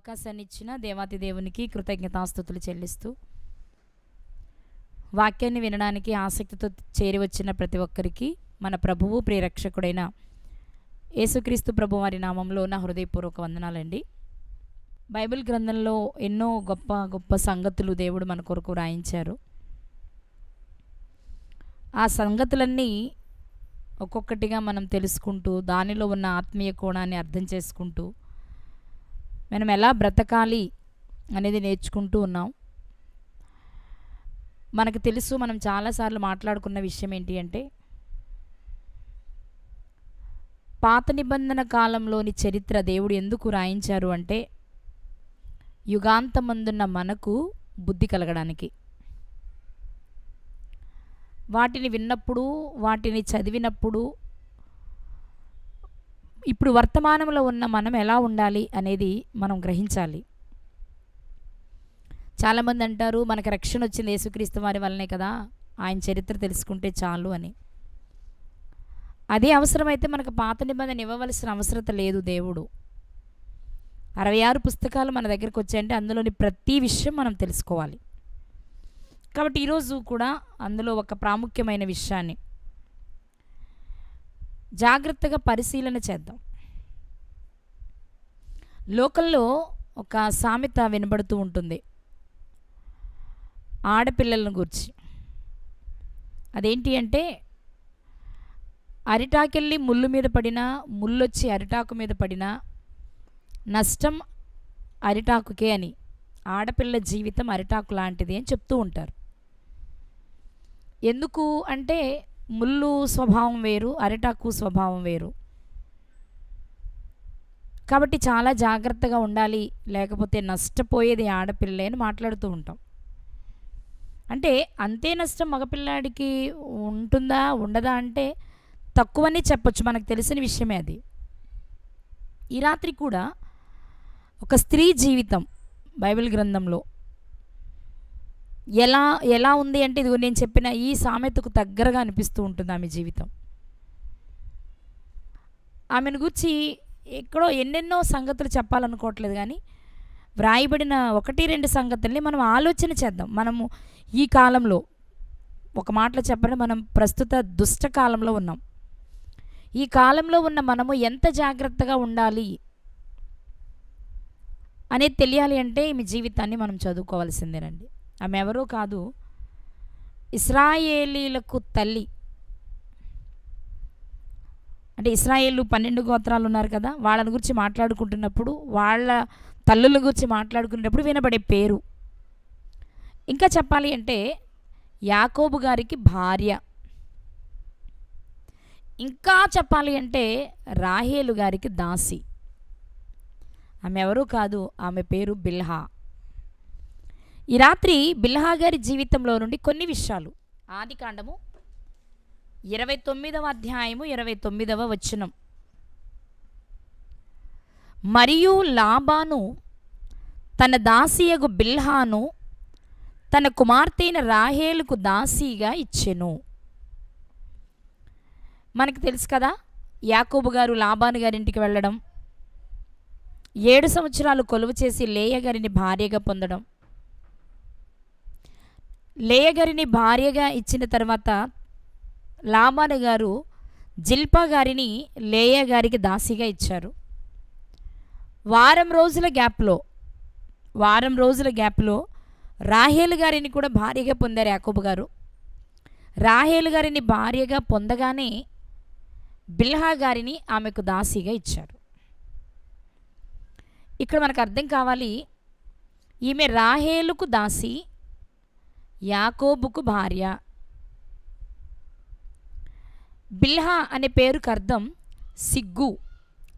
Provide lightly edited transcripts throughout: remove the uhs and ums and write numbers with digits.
అవకాశాన్ని ఇచ్చిన దేవాతి దేవునికి కృతజ్ఞతాస్తుతులు చెల్లిస్తూ వాక్యాన్ని వినడానికి ఆసక్తితో చేరి వచ్చిన ప్రతి ఒక్కరికి మన ప్రభువు ప్రియరక్షకుడైన యేసుక్రీస్తు ప్రభు వారి నామంలో నా హృదయపూర్వక వందనాలండి. బైబిల్ గ్రంథంలో ఎన్నో గొప్ప గొప్ప సంగతులు దేవుడు మన కొరకు రాయించారు. ఆ సంగతులన్నీ ఒక్కొక్కటిగా మనం తెలుసుకుంటూ దానిలో ఉన్న ఆత్మీయ కోణాన్ని అర్థం చేసుకుంటూ మనం ఎలా బ్రతకాలి అనేది నేర్చుకుంటూ ఉన్నాం. మనకు తెలుసు, మనం చాలాసార్లు మాట్లాడుకున్న విషయం ఏంటి అంటే, పాత నిబంధన కాలంలోని చరిత్ర దేవుడు ఎందుకు రాయించారు అంటే యుగాంతమందున్న మనకు బుద్ధి కలగడానికి. వాటిని విన్నప్పుడు, వాటిని చదివినప్పుడు ఇప్పుడు వర్తమానంలో ఉన్న మనం ఎలా ఉండాలి అనేది మనం గ్రహించాలి. చాలామంది అంటారు, మనకు రక్షణ వచ్చింది యేసుక్రీస్తు వారి వల్లనే కదా, ఆయన చరిత్ర తెలుసుకుంటే చాలు అని. అదే అవసరమైతే మనకు పాత నిబంధన ఇవ్వవలసిన అవసరత లేదు. దేవుడు 66 పుస్తకాలు మన దగ్గరకు వచ్చాయంటే అందులోని ప్రతి విషయం మనం తెలుసుకోవాలి. కాబట్టి ఈరోజు కూడా అందులో ఒక ప్రాముఖ్యమైన విషయాన్ని జాగ్రత్తగా పరిశీలన చేద్దాం. లోకల్లో ఒక సామెత వినబడుతూ ఉంటుంది ఆడపిల్లలను గురించి. అదేంటి అంటే, అరిటాకెళ్ళి ముళ్ళు మీద పడినా, ముళ్ళొచ్చి అరిటాకు మీద పడినా నష్టం అరిటాకుకే అని. ఆడపిల్ల జీవితం అరిటాకు లాంటిది అని చెప్తూ ఉంటారు. ఎందుకు అంటే ముళ్ళు స్వభావం వేరు, అరిటాకు స్వభావం వేరు. కాబట్టి చాలా జాగ్రత్తగా ఉండాలి, లేకపోతే నష్టపోయేది ఆడపిల్లే అని మాట్లాడుతూ ఉంటాం. అంటే అంతే నష్టం మగపిల్లాడికి ఉంటుందా ఉండదా అంటే తక్కువని చెప్పొచ్చు, మనకు తెలిసిన విషయమే అది. ఈ రాత్రి కూడా ఒక స్త్రీ జీవితం బైబిల్ గ్రంథంలో ఎలా ఉంది అంటే, ఇదిగో నేను చెప్పిన ఈ సామెతకు దగ్గరగా అనిపిస్తూ ఉంటుంది ఆమె జీవితం. ఆమెను గురించి ఎక్కడో ఎన్నెన్నో సంగతులు చెప్పాలనుకోవట్లేదు, కానీ వ్రాయబడిన 1-2 సంగతుల్ని మనం ఆలోచన చేద్దాం. మనము ఈ కాలంలో ఒక మాటలో చెప్పండి, మనం ప్రస్తుత దుష్ట కాలంలో ఉన్నాం. ఈ కాలంలో ఉన్న మనము ఎంత జాగ్రత్తగా ఉండాలి అనేది తెలియాలి అంటే ఈమె జీవితాన్ని మనం చదువుకోవాల్సిందేనండి. ఆమె ఎవరో కాదు, ఇశ్రాయేలీలకు తల్లి. అంటే ఇశ్రాయేలు 12 గోత్రాలు ఉన్నారు కదా, వాళ్ళని గురించి మాట్లాడుకుంటున్నప్పుడు, వాళ్ళ తల్లుల గురించి మాట్లాడుకునేటప్పుడు వినబడే పేరు. ఇంకా చెప్పాలి అంటే యాకోబు గారికి భార్య. ఇంకా చెప్పాలి అంటే రాహేలు గారికి దాసి. ఆమె ఎవరూ కాదు, ఆమె పేరు బిల్హా. ఈ రాత్రి బిల్హా గారి జీవితంలో నుండి కొన్ని విషయాలు, ఆదికాండము 29వ అధ్యాయము 29వ వచనం. మరియు లాబాను తన దాసియగు బిల్హాను తన కుమార్తె అయిన రాహేలుకు దాసీగా ఇచ్చెను. మనకు తెలుసు కదా, యాకోబు గారు లాబాను గారింటికి వెళ్ళడం, 7 సంవత్సరాలు కొలువు చేసి లేయ గారిని భార్యగా పొందడం. లేయ గారిని భార్యగా ఇచ్చిన తర్వాత లాబాను గారు జిల్పా గారిని లేయ గారికి దాసిగా ఇచ్చారు. వారం రోజుల గ్యాప్లో రాహేలు గారిని కూడా భార్యగా పొందారు యాకోబు గారు. రాహేలు గారిని భార్యగా పొందగానే బిల్హా గారిని ఆమెకు దాసిగా ఇచ్చారు. ఇక్కడ మనకు అర్థం కావాలి, ఈమె రాహేలుకు దాసి, యాకోబుకు భార్య. బిల్హా అనే పేరుకు అర్థం సిగ్గు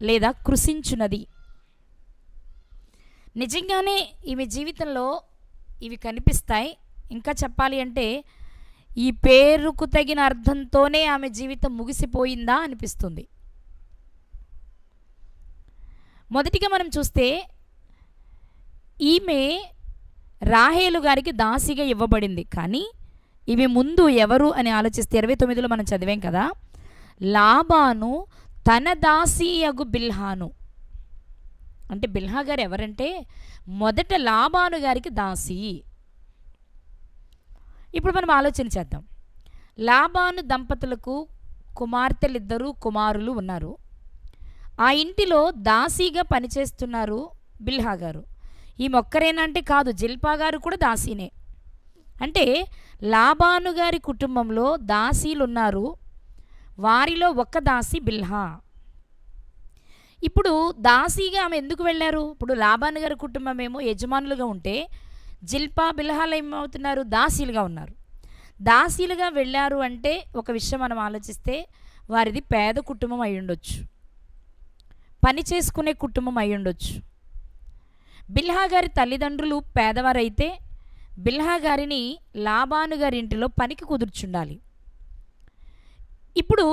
లేదా కృషించున్నది. నిజంగానే ఈమె జీవితంలో ఇవి కనిపిస్తాయి. ఇంకా చెప్పాలి అంటే ఈ పేరుకు తగిన అర్థంతోనే ఆమె జీవితం ముగిసిపోయిందా అనిపిస్తుంది. మొదటిగా మనం చూస్తే ఈమె రాహేలు గారికి దాసిగా ఇవ్వబడింది. కానీ ఇవి ముందు ఎవరు అని ఆలోచిస్తే 29లో మనం చదివాం కదా, లాబాను తన దాసియగు బిల్హాను అంటే బిల్హా గారు ఎవరంటే మొదట లాబాను గారికి దాసి. ఇప్పుడు మనం ఆలోచన చేద్దాం. లాబాను దంపతులకు కుమార్తెలిద్దరూ కుమారులు ఉన్నారు. ఆ ఇంటిలో దాసీగా పనిచేస్తున్నారు బిల్హా గారు. ఈ మొక్కరేనంటే కాదు, జిల్పా గారు కూడా దాసీనే. అంటే లాబాను గారి కుటుంబంలో దాసీలు ఉన్నారు. వారిలో ఒక్క దాసి బిల్హా. ఇప్పుడు దాసీగా ఆమె ఎందుకు వెళ్ళారు? ఇప్పుడు లాబాను గారి కుటుంబం ఏమో యజమానులుగా ఉంటే జిల్పా బిల్హాలు ఏమవుతున్నారు? దాసీలుగా ఉన్నారు. దాసీలుగా వెళ్ళారు అంటే ఒక విషయం మనం ఆలోచిస్తే వారిది పేద కుటుంబం అయి ఉండొచ్చు, పని చేసుకునే కుటుంబం అయి ఉండొచ్చు. బిల్హా గారి తల్లిదండ్రులు పేదవారైతే బిల్హా గారిని లాబాను గారి ఇంటిలో పనికి కుదుర్చుండాలి. ఇప్పుడు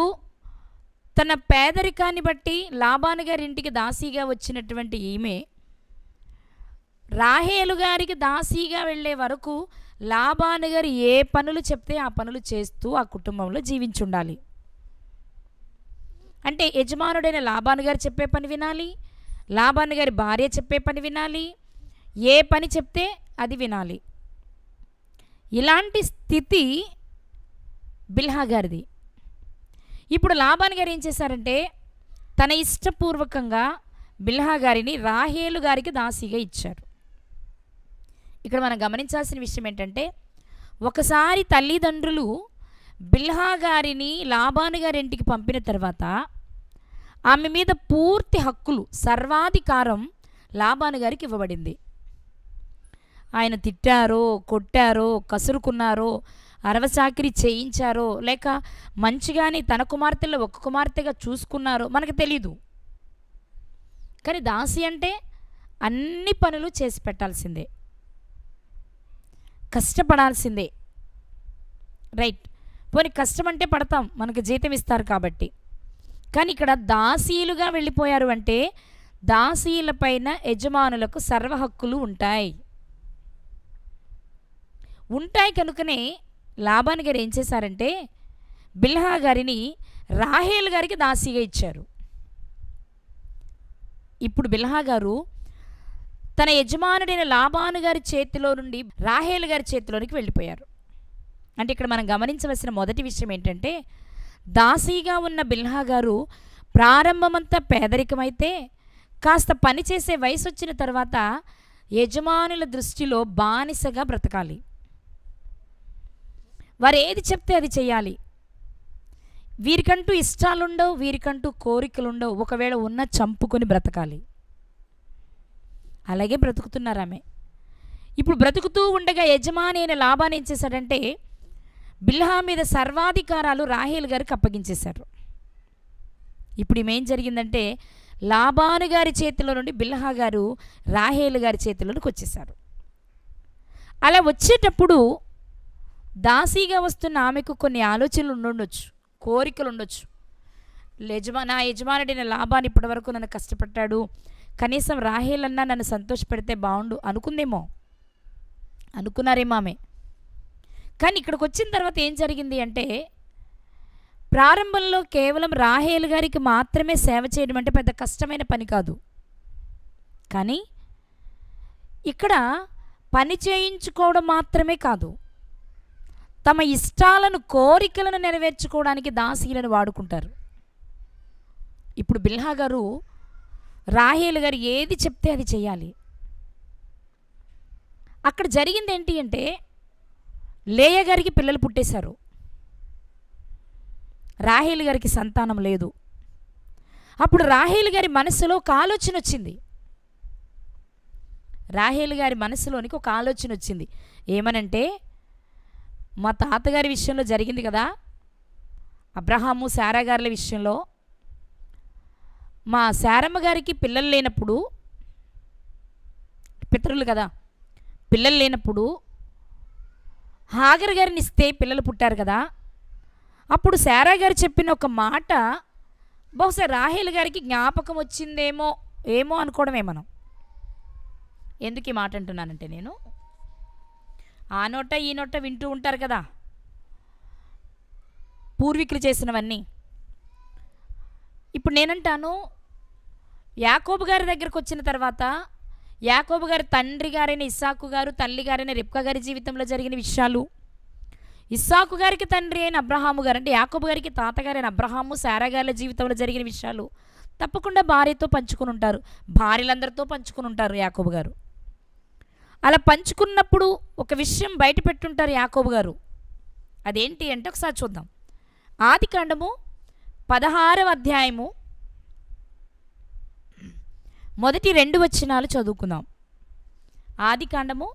తన పేదరికాన్ని బట్టి లాబాను గారి ఇంటికి దాసీగా వచ్చినటువంటి ఈమె రాహేలు గారికి దాసీగా వెళ్ళే వరకు లాబాను గారు ఏ పనులు చెప్తే ఆ పనులు చేస్తూ ఆ కుటుంబంలో జీవించుండాలి. అంటే యజమానుడైన లాబాను గారు చెప్పే పని వినాలి, లాబాను గారి భార్య చెప్పే పని వినాలి, ఏ పని చెప్తే అది వినాలి. ఇలాంటి స్థితి బిల్హా గారిది. ఇప్పుడు లాబాను గారు ఏం చేశారంటే తన ఇష్టపూర్వకంగా బిల్హా గారిని రాహేలు గారికి దాసీగా ఇచ్చారు. ఇక్కడ మనం గమనించాల్సిన విషయం ఏంటంటే ఒకసారి తల్లిదండ్రులు బిల్హా గారిని లాబాను గారి ఇంటికి పంపిన తర్వాత ఆమె మీద పూర్తి హక్కులు, సర్వాధికారం లాబాను గారికి ఇవ్వబడింది. ఆయన తిట్టారో, కొట్టారో, కసురుకున్నారో, అరవచాకిరి చేయించారో, లేక మంచిగానే తన కుమార్తెలో ఒక కుమార్తెగా చూసుకున్నారో మనకు తెలీదు. కానీ దాసి అంటే అన్ని పనులు చేసి పెట్టాల్సిందే, కష్టపడాల్సిందే. రైట్, పోనీ కష్టం అంటే పడతాం, మనకు జీతం ఇస్తారు కాబట్టి. కానీ ఇక్కడ దాసీలుగా వెళ్ళిపోయారు అంటే దాసీలపైన యజమానులకు సర్వ హక్కులు ఉంటాయి. కనుకనే లాబాను గారు ఏం చేశారంటే బిల్హా గారిని రాహేలు గారికి దాసీగా ఇచ్చారు. ఇప్పుడు బిల్హా గారు తన యజమానుడైన లాబాను గారి చేతిలో నుండి రాహేలు గారి చేతిలోనికి వెళ్ళిపోయారు. అంటే ఇక్కడ మనం గమనించవలసిన మొదటి విషయం ఏంటంటే దాసీగా ఉన్న బిల్హా గారు ప్రారంభమంతా పేదరికమైతే కాస్త పనిచేసే వయసు వచ్చిన తర్వాత యజమానుల దృష్టిలో బానిసగా బ్రతకాలి. వారు ఏది చెప్తే అది చేయాలి. వీరికంటూ ఇష్టాలుండవు, వీరికంటూ కోరికలుండవు. ఒకవేళ ఉన్న చంపుకొని బ్రతకాలి. అలాగే బ్రతుకుతున్నారు ఆమె. ఇప్పుడు బ్రతుకుతూ ఉండగా యజమాని అయిన లాబాను ఏం చేశాడంటే బిల్హా మీద సర్వాధికారాలు రాహేలు గారికి అప్పగించేశారు. ఇప్పుడు ఏం జరిగిందంటే లాబాను గారి చేతిలో నుండి బిల్హా గారు రాహేలు గారి చేతిలోనికి వచ్చేశారు. అలా వచ్చేటప్పుడు దాసీగా వస్తున్న ఆమెకు కొన్ని ఆలోచనలు ఉండొచ్చు, కోరికలు ఉండొచ్చు. నా యజమానుడైన లాబాను ఇప్పటి వరకు నన్ను కష్టపడ్డాడు, కనీసం రాహేలన్నా నన్ను సంతోషపెడితే బాగుండు అనుకున్నారేమో ఆమె. కానీ ఇక్కడికి వచ్చిన తర్వాత ఏం జరిగింది అంటే ప్రారంభంలో కేవలం రాహేలు గారికి మాత్రమే సేవ చేయడం అంటే పెద్ద కష్టమైన పని కాదు. కానీ ఇక్కడ పని చేయించుకోవడం మాత్రమే కాదు, తమ ఇష్టాలను, కోరికలను నెరవేర్చుకోవడానికి దాసీలను వాడుకుంటారు. ఇప్పుడు బిల్హా గారు రాహేలు గారు ఏది చెప్తే అది చేయాలి. అక్కడ జరిగింది ఏంటి అంటే లేయా గారికి పిల్లలు పుట్టేశారు, రాహేలు గారికి సంతానం లేదు. అప్పుడు రాహేలు గారి మనసులో ఒక ఆలోచన వచ్చింది. రాహేలు గారి మనసులోనికి ఒక ఆలోచన వచ్చింది. ఏమనంటే మా తాతగారి విషయంలో జరిగింది కదా, అబ్రహాము శారా గారి విషయంలో. మా శారమ్మ గారికి పిల్లలు లేనప్పుడు, పితరులు కదా, పిల్లలు లేనప్పుడు హాగర్ గారిని ఇస్తే పిల్లలు పుట్టారు కదా. అప్పుడు శారా గారు చెప్పిన ఒక మాట బహుశా రాహేలు గారికి జ్ఞాపకం వచ్చిందేమో అనుకోవడమే మనం. ఎందుకు ఈ మాట అంటున్నానంటే నేను ఆ నోట ఈ నోట వింటూ ఉంటారు కదా పూర్వీకులు చేసినవన్నీ. ఇప్పుడు నేనంటాను యాకోబు గారి దగ్గరకు వచ్చిన తర్వాత యాకోబు గారి తండ్రి గారైన ఇస్సాకు గారు, తల్లి గారైన రిబ్కా గారి జీవితంలో జరిగిన విషయాలు, ఇస్సాకు గారికి తండ్రి అయిన అబ్రహాము గారు అంటే యాకోబు గారికి తాతగారైన అబ్రహాము, శారా గారి జీవితంలో జరిగిన విషయాలు తప్పకుండా భార్యతో పంచుకుని ఉంటారు, భార్యలందరితో పంచుకుని ఉంటారు యాకోబు గారు. అలా పంచుకున్నప్పుడు ఒక విషయం బయట పెట్టుంటారు యాకోబు గారు. అదేంటి అంటే ఒకసారి చూద్దాం. ఆదికాండము 16వ అధ్యాయము మొదటి 2 వచనాలు చదువుకుందాం. ఆదికాండము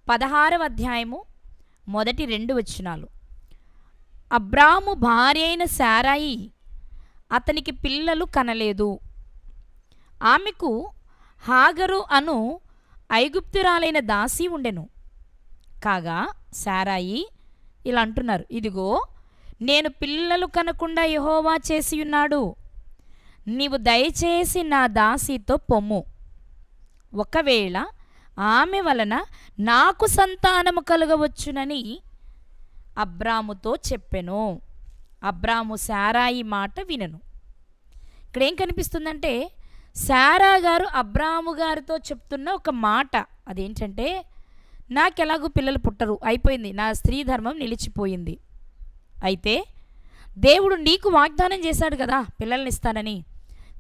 16వ అధ్యాయము మొదటి 2 వచనాలు. అబ్రాము భార్య అయిన శారాయి అతనికి పిల్లలు కనలేదు. ఆమెకు హాగరు అను ఐగుప్తురాలైన దాసి ఉండెను. కాగా శారాయి ఇలా అంటున్నారు, ఇదిగో నేను పిల్లలు కనకుండా యెహోవా చేసియున్నాడు, నీవు దయచేసి నా దాసితో పొమ్ము, ఒకవేళ ఆమె వలన నాకు సంతానము కలగవచ్చునని అబ్రాముతో చెప్పెను. అబ్రాము శారాయి మాట వినెను. ఇక్కడ ఏం కనిపిస్తుందంటే శారా గారు అబ్రాము గారితో చెప్తున్న ఒక మాట. అదేంటంటే, నాకెలాగూ పిల్లలు పుట్టరు, అయిపోయింది, నా స్త్రీ ధర్మం నిలిచిపోయింది. అయితే దేవుడు నీకు వాగ్దానం చేశాడు కదా పిల్లల్ని ఇస్తానని,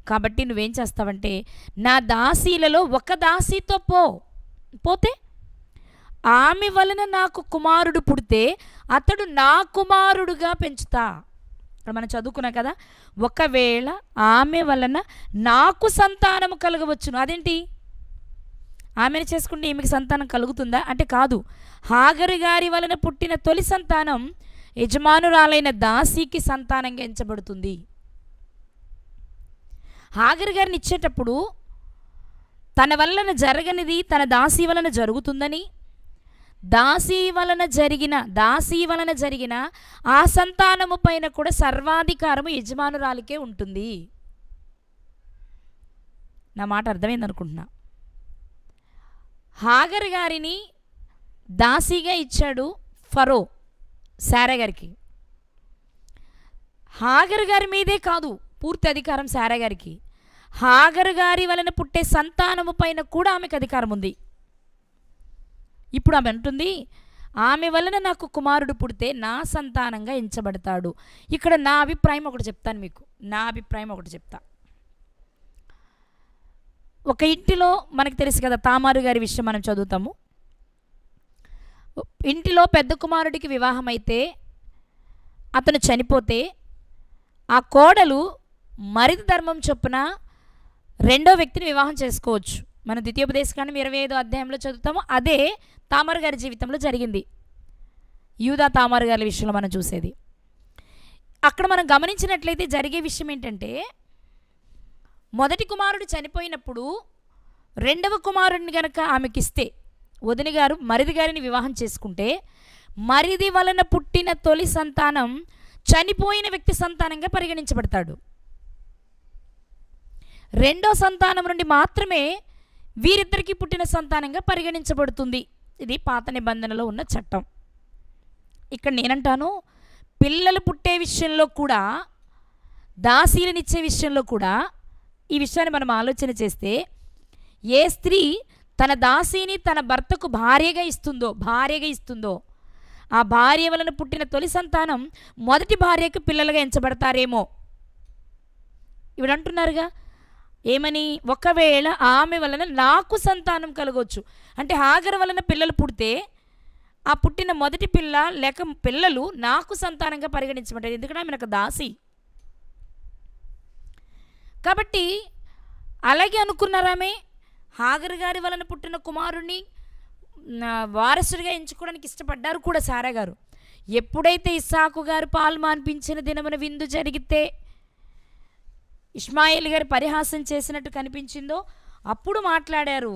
కాబట్టి నువ్వేం చేస్తావంటే నా దాసీలలో ఒక దాసీతో పోతే ఆమె వలన నాకు కుమారుడు పుడితే అతడు నా కుమారుడుగా పెంచుతా. ఇక్కడ మనం చదువుకున్నాం కదా, ఒకవేళ ఆమె వలన నాకు సంతానము కలగవచ్చును. అదేంటి, ఆమెను చేసుకుంటే ఈమెకి సంతానం కలుగుతుందా అంటే కాదు. హాగరు గారి వలన పుట్టిన తొలి సంతానం యజమానురాలైన దాసీకి సంతానంగా ఎంచబడుతుంది. హాగరు గారిని ఇచ్చేటప్పుడు తన వలన జరగనిది తన దాసీ వలన జరుగుతుందని, దాసీ వలన జరిగిన ఆ సంతానము పైన కూడా సర్వాధికారము యజమానురాలికే ఉంటుంది. నా మాట అర్థమైంది అనుకుంటున్నా. హాగరు గారిని దాసీగా ఇచ్చాడు ఫరో శారా గారికి. హాగరు గారి మీదే కాదు పూర్తి అధికారం శారా గారికి, హాగరు గారి వలన పుట్టే సంతానము పైన కూడా ఆమెకు అధికారం ఉంది. ఇప్పుడు ఆమె అంటుంది, ఆమె వలన నాకు కుమారుడు పుడితే నా సంతానంగా ఎంచబడతాడు. ఇక్కడ నా అభిప్రాయం ఒకటి చెప్తాను మీకు, చెప్తా. ఒక ఇంటిలో మనకు తెలుసు కదా, తామారు గారి విషయం మనం చదువుతాము. ఇంటిలో పెద్ద కుమారుడికి వివాహం అయితే అతను చనిపోతే ఆ కోడలు మరిది ధర్మం చొప్పున రెండో వ్యక్తిని వివాహం చేసుకోవచ్చు. మన ద్వితీయోపదేశకాండం 25వ అధ్యాయంలో చదువుతాము. అదే తామారు గారి జీవితంలో జరిగింది. యూదా తామారు గారి విషయంలో మనం చూసేది. అక్కడ మనం గమనించినట్లయితే జరిగే విషయం ఏంటంటే, మొదటి కుమారుడు చనిపోయినప్పుడు రెండవ కుమారుడిని గనక ఆమెకిస్తే, వదిన గారు మరిది గారిని వివాహం చేసుకుంటే, మరిది వలన పుట్టిన తొలి సంతానం చనిపోయిన వ్యక్తి సంతానంగా పరిగణించబడతాడు. రెండో సంతానం నుండి మాత్రమే వీరిద్దరికీ పుట్టిన సంతానంగా పరిగణించబడుతుంది. ఇది పాత నిబంధనలో ఉన్న చట్టం. ఇక్కడ నేనంటాను, పిల్లలు పుట్టే విషయంలో కూడా, దాసీలనిచ్చే విషయంలో కూడా ఈ విషయాన్ని మనం ఆలోచన చేస్తే, ఏ స్త్రీ తన దాసీని తన భర్తకు భార్యగా ఇస్తుందో ఆ భార్య వలన పుట్టిన తొలి సంతానం మొదటి భార్యకు పిల్లలుగా ఎంచబడతారేమో. ఇవి అంటున్నారుగా, ఏమని, ఒకవేళ ఆమె వలన నాకు సంతానం కలగవచ్చు అంటే హాగరు వలన పిల్లలు పుడితే ఆ పుట్టిన మొదటి పిల్ల లేక పిల్లలు నాకు సంతానంగా పరిగణించబడ్డారు, ఎందుకంటే ఆమె నాకు దాసి. కాబట్టి అలాగే అనుకున్నారామె, హాగరు గారి వలన పుట్టిన కుమారుణ్ణి వారసుడిగా ఎంచుకోవడానికి ఇష్టపడ్డారు కూడా శారా గారు. ఎప్పుడైతే ఇస్సాకు గారు పాలు మాన్పించిన దినమున విందు జరిగితే ఇష్మాయేల్ గారు పరిహాసం చేసినట్టు కనిపించిందో అప్పుడు మాట్లాడారు.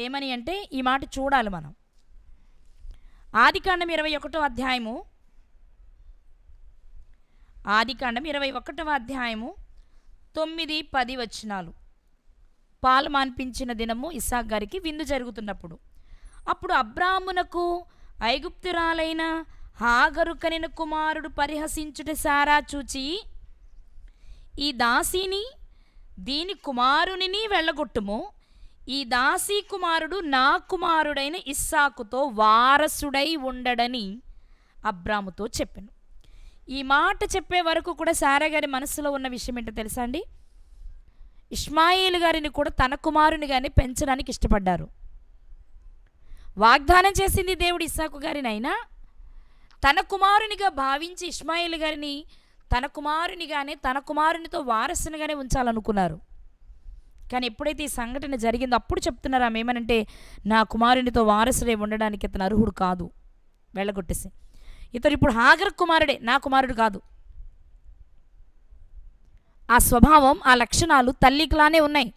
ఏమని అంటే, ఈ మాట చూడాలి మనం. ఆదికాండం 21వ అధ్యాయము 9-10 వచనాలు. పాలు మాన్పించిన దినము ఇస్సాకు గారికి విందు జరుగుతున్నప్పుడు, అప్పుడు అబ్రామునకు ఐగుప్తురాలైన హాగరు కనిన కుమారుడు పరిహసించుట శారా చూచి, ఈ దాసిని దీని కుమారునిని వెళ్ళగొట్టుము, ఈ దాసీ కుమారుడు నా కుమారుడైన ఇస్సాకుతో వారసుడై ఉండడని అబ్రాముతో చెప్పాను. ఈ మాట చెప్పే వరకు కూడా శారా గారి మనసులో ఉన్న విషయం ఏంటో తెలుసా అండి? ఇష్మాయేలు గారిని కూడా తన కుమారునిగానే పెంచడానికి ఇష్టపడ్డారు. వాగ్దానం చేసింది దేవుడు ఇస్సాకు గారినైనా తన కుమారునిగా భావించి ఇష్మాయేలు గారిని తన కుమారునిగానే, తన కుమారునితో వారసునిగానే ఉంచాలనుకున్నారు. కానీ ఎప్పుడైతే ఈ సంఘటన జరిగిందో అప్పుడు చెప్తున్నారు ఆమె ఏమనంటే, నా కుమారునితో వారసుడే ఉండడానికి ఇతను అర్హుడు కాదు, వెళ్ళగొట్టేసి. ఇతను ఇప్పుడు హాగర్ కుమారుడే, నా కుమారుడు కాదు. ఆ స్వభావం, ఆ లక్షణాలు తల్లికిలానే ఉన్నాయి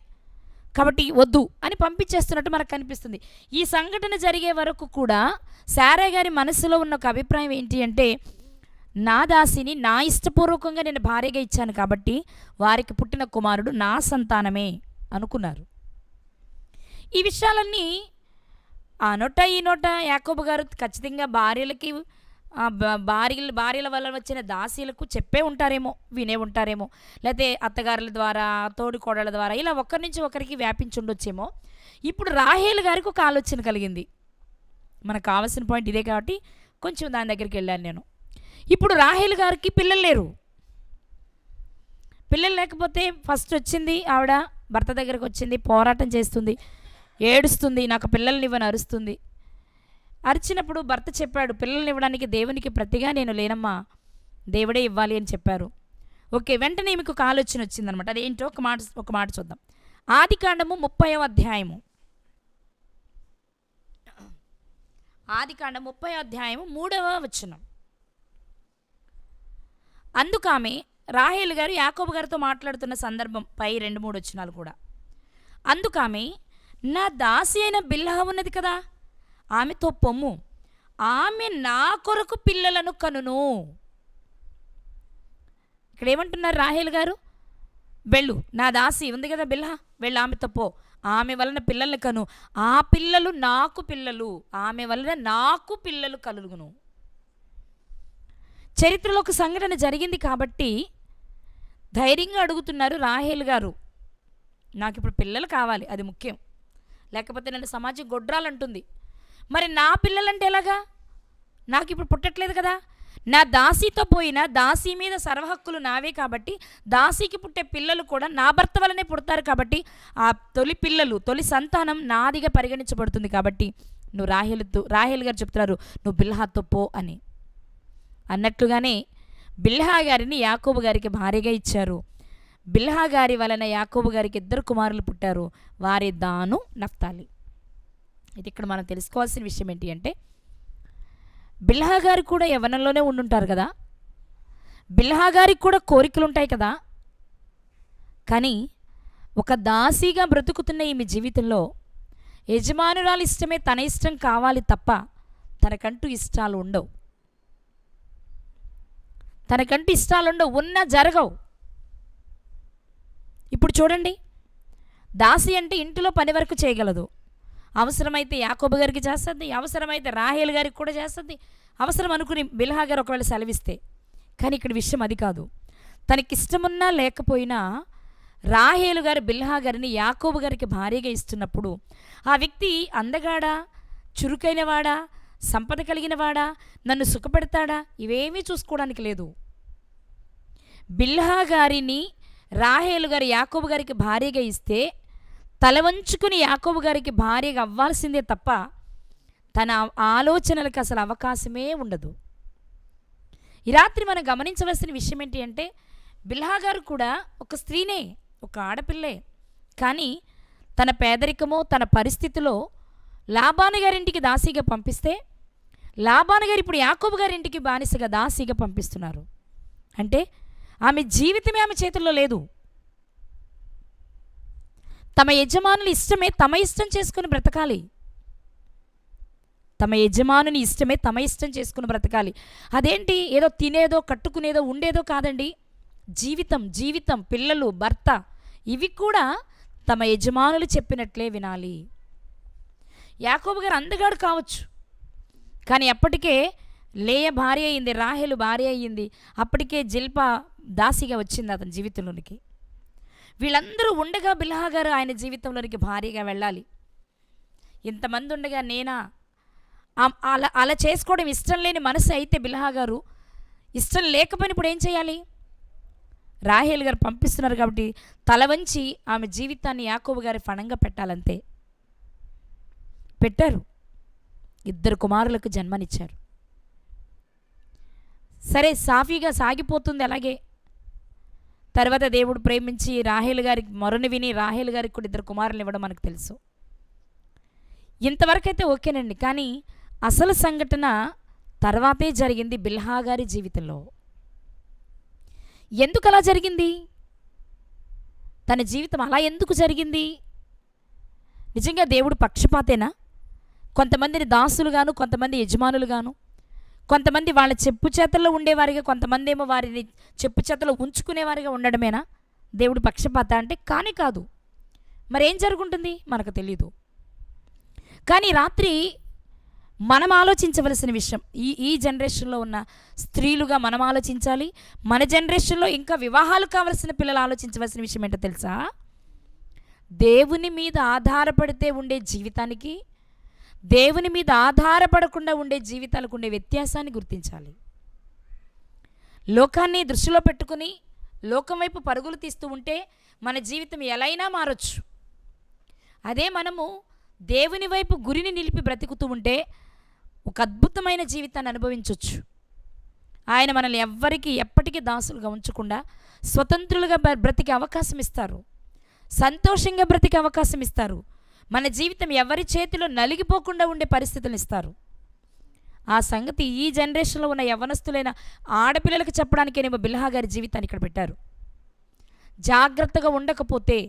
కాబట్టి వద్దు అని పంపించేస్తున్నట్టు మనకు కనిపిస్తుంది. ఈ సంఘటన జరిగే వరకు కూడా శారా గారి మనసులో ఉన్న ఒక అభిప్రాయం ఏంటి అంటే, నా దాసిని నా ఇష్టపూర్వకంగా నేను భార్యగా ఇచ్చాను కాబట్టి వారికి పుట్టిన కుమారుడు నా సంతానమే అనుకున్నారు. ఈ విషయాలన్నీ ఆ నోట ఈ నోట యాకోబు గారు ఖచ్చితంగా భార్యలకి భార్యల వల్ల వచ్చిన దాసీలకు చెప్పే ఉంటారేమో, వినే ఉంటారేమో, లేకపోతే అత్తగారుల ద్వారా, తోడికోడళ్ళ ద్వారా ఇలా ఒకరి నుంచి ఒకరికి వ్యాపించి ఉండొచ్చేమో. ఇప్పుడు రాహేలు గారికి ఒక ఆలోచన కలిగింది. మనకు కావాల్సిన పాయింట్ ఇదే కాబట్టి కొంచెం దాని దగ్గరికి వెళ్ళాను నేను. ఇప్పుడు రాహేలు గారికి పిల్లలు లేరు. పిల్లలు లేకపోతే ఫస్ట్ వచ్చింది ఆవిడ భర్త దగ్గరకు వచ్చింది, పోరాటం చేస్తుంది, ఏడుస్తుంది, నాకు పిల్లల్ని ఇవ్వని అరుస్తుంది. అరిచినప్పుడు భర్త చెప్పాడు, పిల్లల్ని ఇవ్వడానికి దేవునికి ప్రతిగా నేను లేనమ్మా, దేవుడే ఇవ్వాలి అని చెప్పారు. ఓకే, వెంటనే మీకు ఆలోచన వచ్చిందనమాట. అదేంటో ఒక మాట చూద్దాం. ఆదికాండము 30వ అధ్యాయము, ఆదికాండం 30వ అధ్యాయము 3వ వచనం. అందుకామె రాహేలు గారు యాకోబు గారితో మాట్లాడుతున్న సందర్భం పై 2-3 వచనాలు కూడా. అందుకామె, నా దాసి అయిన బిల్హా ఉన్నది కదా, ఆమెతో పొమ్ము, ఆమె నా కొరకు పిల్లలను కనును. ఇక్కడ ఏమంటున్నారు రాహేలు గారు? వెళ్ళు, నా దాసి ఉంది కదా బిల్హా, వెళ్ళు, ఆమెతో పో, ఆమె వలన పిల్లల్ని కను, ఆ పిల్లలు నాకు పిల్లలు, ఆమె వలన నాకు పిల్లలు కలుగును. చరిత్రలో ఒక సంఘటన జరిగింది కాబట్టి ధైర్యంగా అడుగుతున్నారు రాహేలు గారు, నాకు ఇప్పుడు పిల్లలు కావాలి, అది ముఖ్యం, లేకపోతే నన్ను సమాజం గొడ్రాలంటుంది. మరి నా పిల్లలంటే ఎలాగా? నాకు ఇప్పుడు పుట్టట్లేదు కదా. నా దాసీతో పోయినా దాసీ మీద సర్వహక్కులు నావే కాబట్టి దాసీకి పుట్టే పిల్లలు కూడా నా భర్త వల్లనే పుడతారు కాబట్టి ఆ తొలి పిల్లలు, తొలి సంతానం నాదిగా పరిగణించబడుతుంది. కాబట్టి నువ్వు రాహేలు గారు చెప్తున్నారు, నువ్వు బిల్హాతో పో అని. అన్నట్లుగానే బిల్హా గారిని యాకోబు గారికి భార్యగా ఇచ్చారు. బిల్హా గారి వలన యాకోబు గారికి 2 కుమారులు పుట్టారు, వారి దాను, నఫ్తాలి. ఇది ఇక్కడ మనం తెలుసుకోవాల్సిన విషయం ఏంటి అంటే, బిల్హా గారు కూడా యవ్వనంలోనే ఉండుంటారు కదా, బిల్హా గారికి కూడా కోరికలు ఉంటాయి కదా. కానీ ఒక దాసీగా బ్రతుకుతున్న ఈమె జీవితంలో యజమానురాలు ఇష్టమే తన ఇష్టం కావాలి తప్ప తనకంటూ ఇష్టాలు ఉండవు. తనకంటూ ఇష్టాలు ఉండవు, ఉన్నా జరగవు. ఇప్పుడు చూడండి, దాసి అంటే ఇంటిలో పని వరకు చేయగలదు. అవసరమైతే యాకోబు గారికి చేస్తుంది, అవసరమైతే రాహేలు గారికి కూడా చేస్తుంది, అవసరం అనుకుని బిల్హా గారు ఒకవేళ సెలవిస్తే. కానీ ఇక్కడ విషయం అది కాదు. తనకిష్టమున్నా లేకపోయినా రాహేలు గారు బిల్హా గారిని యాకోబు గారికి భార్యగా ఇస్తున్నప్పుడు ఆ వ్యక్తి అందగాడా, చురుకైనవాడా, సంపద కలిగినవాడా, నన్ను సుఖపెడతాడా, ఇవేమీ చూసుకోవడానికి లేదు. బిల్హా గారిని రాహేలు గారు యాకోబు గారికి భార్యగా ఇస్తే తలవంచుకుని యాకోబు గారికి భార్యగా అవ్వాల్సిందే తప్ప తన ఆలోచనలకు అసలు అవకాశమే ఉండదు. ఈ రాత్రి మనం గమనించవలసిన విషయం ఏంటి అంటే, బిల్హా గారు కూడా ఒక స్త్రీనే, ఒక ఆడపిల్లే. కానీ తన పేదరికమో తన పరిస్థితిలో లాబాను గారింటికి దాసీగా పంపిస్తే లాబాను గారు ఇప్పుడు యాకోబు గారింటికి బానిసగా దాసీగా పంపిస్తున్నారు. అంటే ఆమె జీవితమే ఆమె చేతుల్లో లేదు. తమ యజమానులు ఇష్టమే తమ ఇష్టం చేసుకుని బ్రతకాలి. తమ యజమానుని ఇష్టమే తమ ఇష్టం చేసుకుని బ్రతకాలి. అదేంటి ఏదో తినేదో కట్టుకునేదో ఉండేదో కాదండి. జీవితం, పిల్లలు, భర్త, ఇవి కూడా తమ యజమానులు చెప్పినట్లే వినాలి. యాకోబు గారు అందగాడు కావచ్చు, కానీ అప్పటికే లేయ భార్య అయింది, రాహేలు భార్య అయ్యింది, అప్పటికే జిల్పా దాసిగా వచ్చింది అతని జీవితంలోనికి. వీళ్ళందరూ ఉండగా బిల్హా గారు ఆయన జీవితంలోనికి భారీగా వెళ్ళాలి. ఇంతమంది ఉండగా నేనా? అలా అలా చేసుకోవడం ఇష్టం లేని మనసు అయితే బిల్హా గారు, ఇష్టం లేకపోయినప్పుడు ఏం చేయాలి? రాహేల్ గారు పంపిస్తున్నారు కాబట్టి తల వంచి ఆమె జీవితాన్ని యాకోబు గారి ఫణంగా పెట్టాలంతే. పెట్టారు. 2 కుమారులకు జన్మనిచ్చారు. సరే, సాఫీగా సాగిపోతుంది అలాగే. తర్వాత దేవుడు ప్రేమించి రాహేల్ గారికి మొరను విని రాహేల్ గారికి కూడా 2 కుమారులు ఇవ్వడం మనకు తెలుసు. ఇంతవరకైతే ఓకేనండి. కానీ అసలు సంఘటన తర్వాతే జరిగింది బిల్హా గారి జీవితంలో. ఎందుకు అలా జరిగింది? తన జీవితం అలా ఎందుకు జరిగింది? నిజంగా దేవుడు పక్షపాతేనా? కొంతమందిని దాసులుగాను, కొంతమంది యజమానులుగాను, కొంతమంది వాళ్ళ చెప్పు చేతల్లో ఉండేవారిగా, కొంతమంది ఏమో వారిని చెప్పు చేతల్లో ఉంచుకునేవారిగా ఉండడమేనా దేవుడు పక్షపాత అంటే? కానీ కాదు. మరేం జరుగుంటుంది మనకు తెలీదు. కానీ రాత్రి మనం ఆలోచించవలసిన విషయం, ఈ జనరేషన్లో ఉన్న స్త్రీలుగా మనం ఆలోచించాలి. మన జనరేషన్లో ఇంకా వివాహాలు కావలసిన పిల్లలు ఆలోచించవలసిన విషయం ఏంటో తెలుసా? దేవుని మీద ఆధారపడితే ఉండే జీవితానికి, దేవుని మీద ఆధారపడకుండా ఉండే జీవితాలకు ఉండే వ్యత్యాసాన్ని గుర్తించాలి. లోకాన్ని దృష్టిలో పెట్టుకుని లోకం వైపు పరుగులు తీస్తూ ఉంటే మన జీవితం ఎలా అయినా మారొచ్చు. అదే మనము దేవుని వైపు గురిని నిలిపి బ్రతుకుతూ ఉంటే ఒక అద్భుతమైన జీవితాన్ని అనుభవించవచ్చు. ఆయన మనల్ని ఎవ్వరికి ఎప్పటికీ దాసులుగా ఉంచకుండా స్వతంత్రులుగా బ్రతికే అవకాశం ఇస్తారు. సంతోషంగా బ్రతికే అవకాశం ఇస్తారు. మన జీవితం ఎవరి చేతిలో నలిగిపోకుండా ఉండే పరిస్థితులను ఇస్తారు. ఆ సంగతి ఈ జనరేషన్లో ఉన్న యవ్వనస్తులైన ఆడపిల్లలకు చెప్పడానికేనేమో బిల్హా గారి జీవితాన్ని ఇక్కడ పెట్టారు. జాగ్రత్తగా ఉండకపోతే,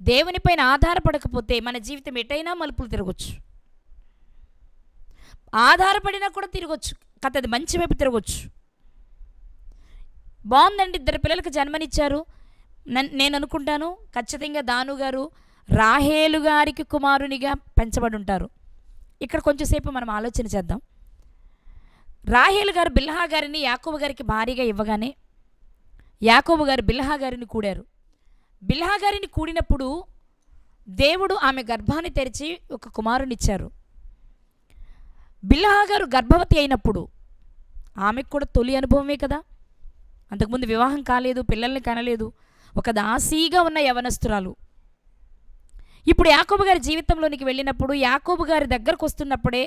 దేవునిపైన ఆధారపడకపోతే మన జీవితం ఎటైనా మలుపులు తిరగొచ్చు. ఆధారపడినా కూడా తిరగొచ్చు, కథ అది మంచి వైపు తిరగొచ్చు. బాగుందండి, 2 పిల్లలకు జన్మనిచ్చారు. నేను అనుకుంటాను ఖచ్చితంగా దాను గారు రాహేలు గారికి కుమారునిగా పెంచబడి ఉంటారు. ఇక్కడ కొంచెంసేపు మనం ఆలోచన చేద్దాం. రాహేలు గారు బిల్హా గారిని యాకోబు గారికి భారీగా ఇవ్వగానే యాకోబు గారు బిల్హా గారిని కూడారు. బిల్హా గారిని కూడినప్పుడు దేవుడు ఆమె గర్భాన్ని తెరిచి ఒక కుమారునిచ్చారు. బిల్హా గారు గర్భవతి అయినప్పుడు ఆమెకు కూడా తొలి అనుభవమే కదా. అంతకుముందు వివాహం కాలేదు, పిల్లల్ని కనలేదు, ఒక దాసీగా ఉన్న యవనస్తురాలు. ఇప్పుడు యాకోబు గారి జీవితంలోనికి వెళ్ళినప్పుడు యాకోబు గారి దగ్గరకు వస్తున్నప్పుడే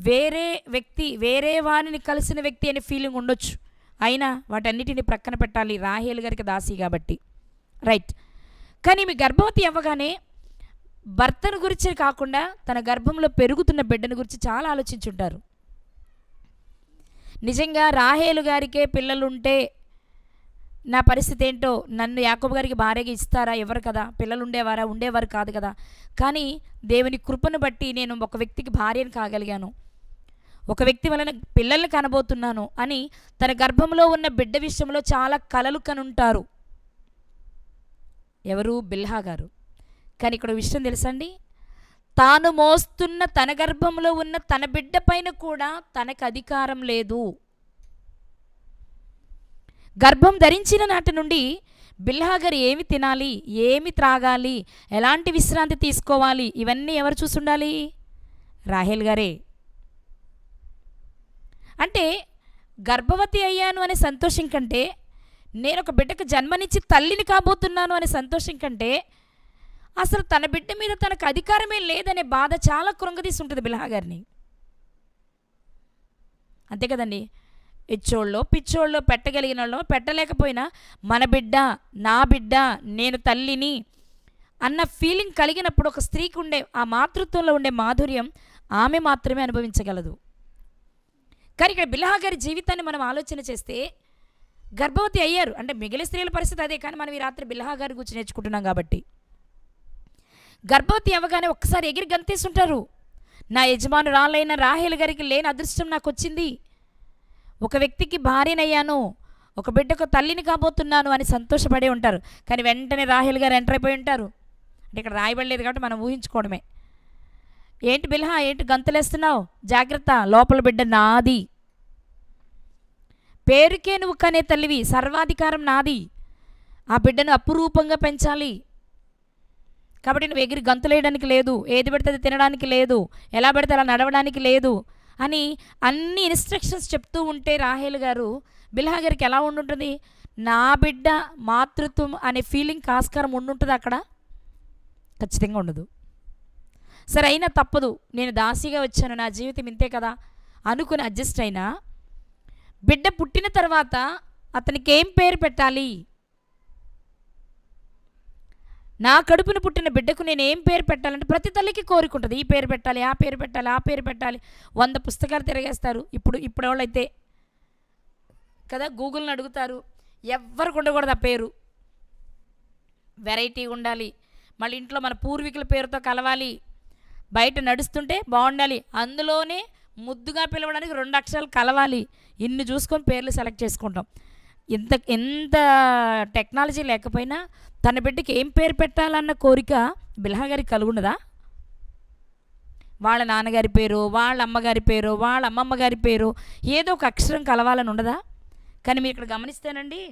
వేరే వ్యక్తి, వేరే వారిని కలిసిన వ్యక్తి అనే ఫీలింగ్ ఉండొచ్చు. అయినా వాటన్నిటిని ప్రక్కన పెట్టాలి, రాహేలు గారికి దాసి కాబట్టి, రైట్. కానీ మీ గర్భవతి అవ్వగానే భర్తను గురించి కాకుండా తన గర్భంలో పెరుగుతున్న బిడ్డను గురించి చాలా ఆలోచించుంటారు. నిజంగా రాహేలు గారికే పిల్లలుంటే నా పరిస్థితి ఏంటో, నన్ను యాకోబు గారికి భార్యగా ఇస్తారా? ఎవరు కదా, పిల్లలు ఉండేవారు కాదు కదా. కానీ దేవుని కృపను బట్టి నేను ఒక వ్యక్తికి భార్యను కాగలిగాను, ఒక వ్యక్తి వలన పిల్లల్ని కనబోతున్నాను అని తన గర్భంలో ఉన్న బిడ్డ విషయంలో చాలా కలలు కనుంటారు. ఎవరు? బిల్హా గారు. కానీ ఇక్కడ విషయం తెలుసండి, తాను మోస్తున్న తన గర్భంలో ఉన్న తన బిడ్డ పైన కూడా తనకు అధికారం లేదు. గర్భం ధరించిన నాటి నుండి బిల్హా గారు ఏమి తినాలి, ఏమి త్రాగాలి, ఎలాంటి విశ్రాంతి తీసుకోవాలి, ఇవన్నీ ఎవరు చూసుండాలి? రాహేల్ గారే. అంటే గర్భవతి అయ్యాను అనే సంతోషం కంటే, నేను ఒక బిడ్డకు జన్మనిచ్చి తల్లిని కాబోతున్నాను అనే సంతోషం కంటే, అసలు తన బిడ్డ మీద తనకు అధికారమే లేదనే బాధ చాలా కృంగదీసి ఉంటుంది బిల్హా గారిని. అంతే కదండి. ఇచ్చోళ్ళో పిచ్చోళ్ళో పెట్టగలిగిన వాళ్ళు పెట్టలేకపోయినా మన బిడ్డ, నా బిడ్డ, నేను తల్లిని అన్న ఫీలింగ్ కలిగినప్పుడు ఒక స్త్రీకి ఉండే ఆ మాతృత్వంలో ఉండే మాధుర్యం ఆమె మాత్రమే అనుభవించగలదు. కానీ ఇక్కడ బిల్హా గారి జీవితాన్ని మనం ఆలోచన చేస్తే గర్భవతి అయ్యారు అంటే మిగిలిన స్త్రీల పరిస్థితి అదే. కానీ మనం ఈ రాత్రి బిల్హా గారి గురించి నేర్చుకుంటున్నాం కాబట్టి, గర్భవతి అవ్వగానే ఒక్కసారి ఎగిరి గంతేస్తుంటారు. నా యజమానురాలైన రాహేలు గారికి లేని అదృష్టం నాకు వచ్చింది, ఒక వ్యక్తికి భార్యనయ్యాను, ఒక బిడ్డకు తల్లిని కాబోతున్నాను అని సంతోషపడే ఉంటారు. కానీ వెంటనే రాహేల్ గారు ఎంటర్ అయిపోయి ఉంటారు. అంటే ఇక్కడ రాయబడలేదు కాబట్టి మనం ఊహించుకోవడమే. ఏంటి బిల్హా, ఏంటి గంతులేస్తున్నావు, జాగ్రత్త, లోపల బిడ్డ నాది, పేరుకే నువ్వు కనే తల్లివి, సర్వాధికారం నాది ఆ బిడ్డను అపురూపంగా పెంచాలి. కాబట్టి నువ్వు ఎగిరి గంతులేయడానికి లేదు, ఏది పెడితే అది తినడానికి లేదు, ఎలా పెడితే అలా నడవడానికి లేదు అని అన్ని ఇన్స్ట్రక్షన్స్ చెప్తూ ఉంటే రాహేలు గారు బిల్హా గారికి ఎలా ఉండుంటుంది? నా బిడ్డ మాతృత్వం అనే ఫీలింగ్ ఆస్కారం ఉండుంటుంది అక్కడ? ఖచ్చితంగా ఉండదు. సరే అయినా తప్పదు, నేను దాసిగా వచ్చాను, నా జీవితం ఇంతే కదా అనుకుని అడ్జస్ట్ అయినా బిడ్డ పుట్టిన తర్వాత అతనికి ఏం పేరు పెట్టాలి? నా కడుపున పుట్టిన బిడ్డకు నేను ఏం పేరు పెట్టాలంటే ప్రతి తల్లికి కోరుకుంటుంది. ఈ పేరు పెట్టాలి, ఆ పేరు పెట్టాలి, ఆ పేరు పెట్టాలి. 100 పుస్తకాలు తిరగేస్తారు. ఇప్పుడు వాళ్ళైతే కదా గూగుల్ని అడుగుతారు. ఎవ్వరికి ఉండకూడదు ఆ పేరు, వెరైటీ ఉండాలి. మళ్ళీ ఇంట్లో మన పూర్వీకుల పేరుతో కలవాలి. బయట నడుస్తుంటే బాగుండాలి, అందులోనే ముద్దుగా పిలవడానికి 2 అక్షరాలు కలవాలి. ఇన్ని చూసుకొని పేర్లు సెలెక్ట్ చేసుకుంటాం. ఎంత టెక్నాలజీ లేకపోయినా తన బిడ్డకి ఏం పేరు పెట్టాలన్న కోరిక బిల్హా గారికి కలుగుండదా? వాళ్ళ నాన్నగారి పేరు, వాళ్ళ అమ్మగారి పేరు, వాళ్ళ అమ్మమ్మ గారి పేరు, ఏదో ఒక అక్షరం కలవాలని ఉండదా? కానీ మీరు ఇక్కడ గమనిస్తేనండి,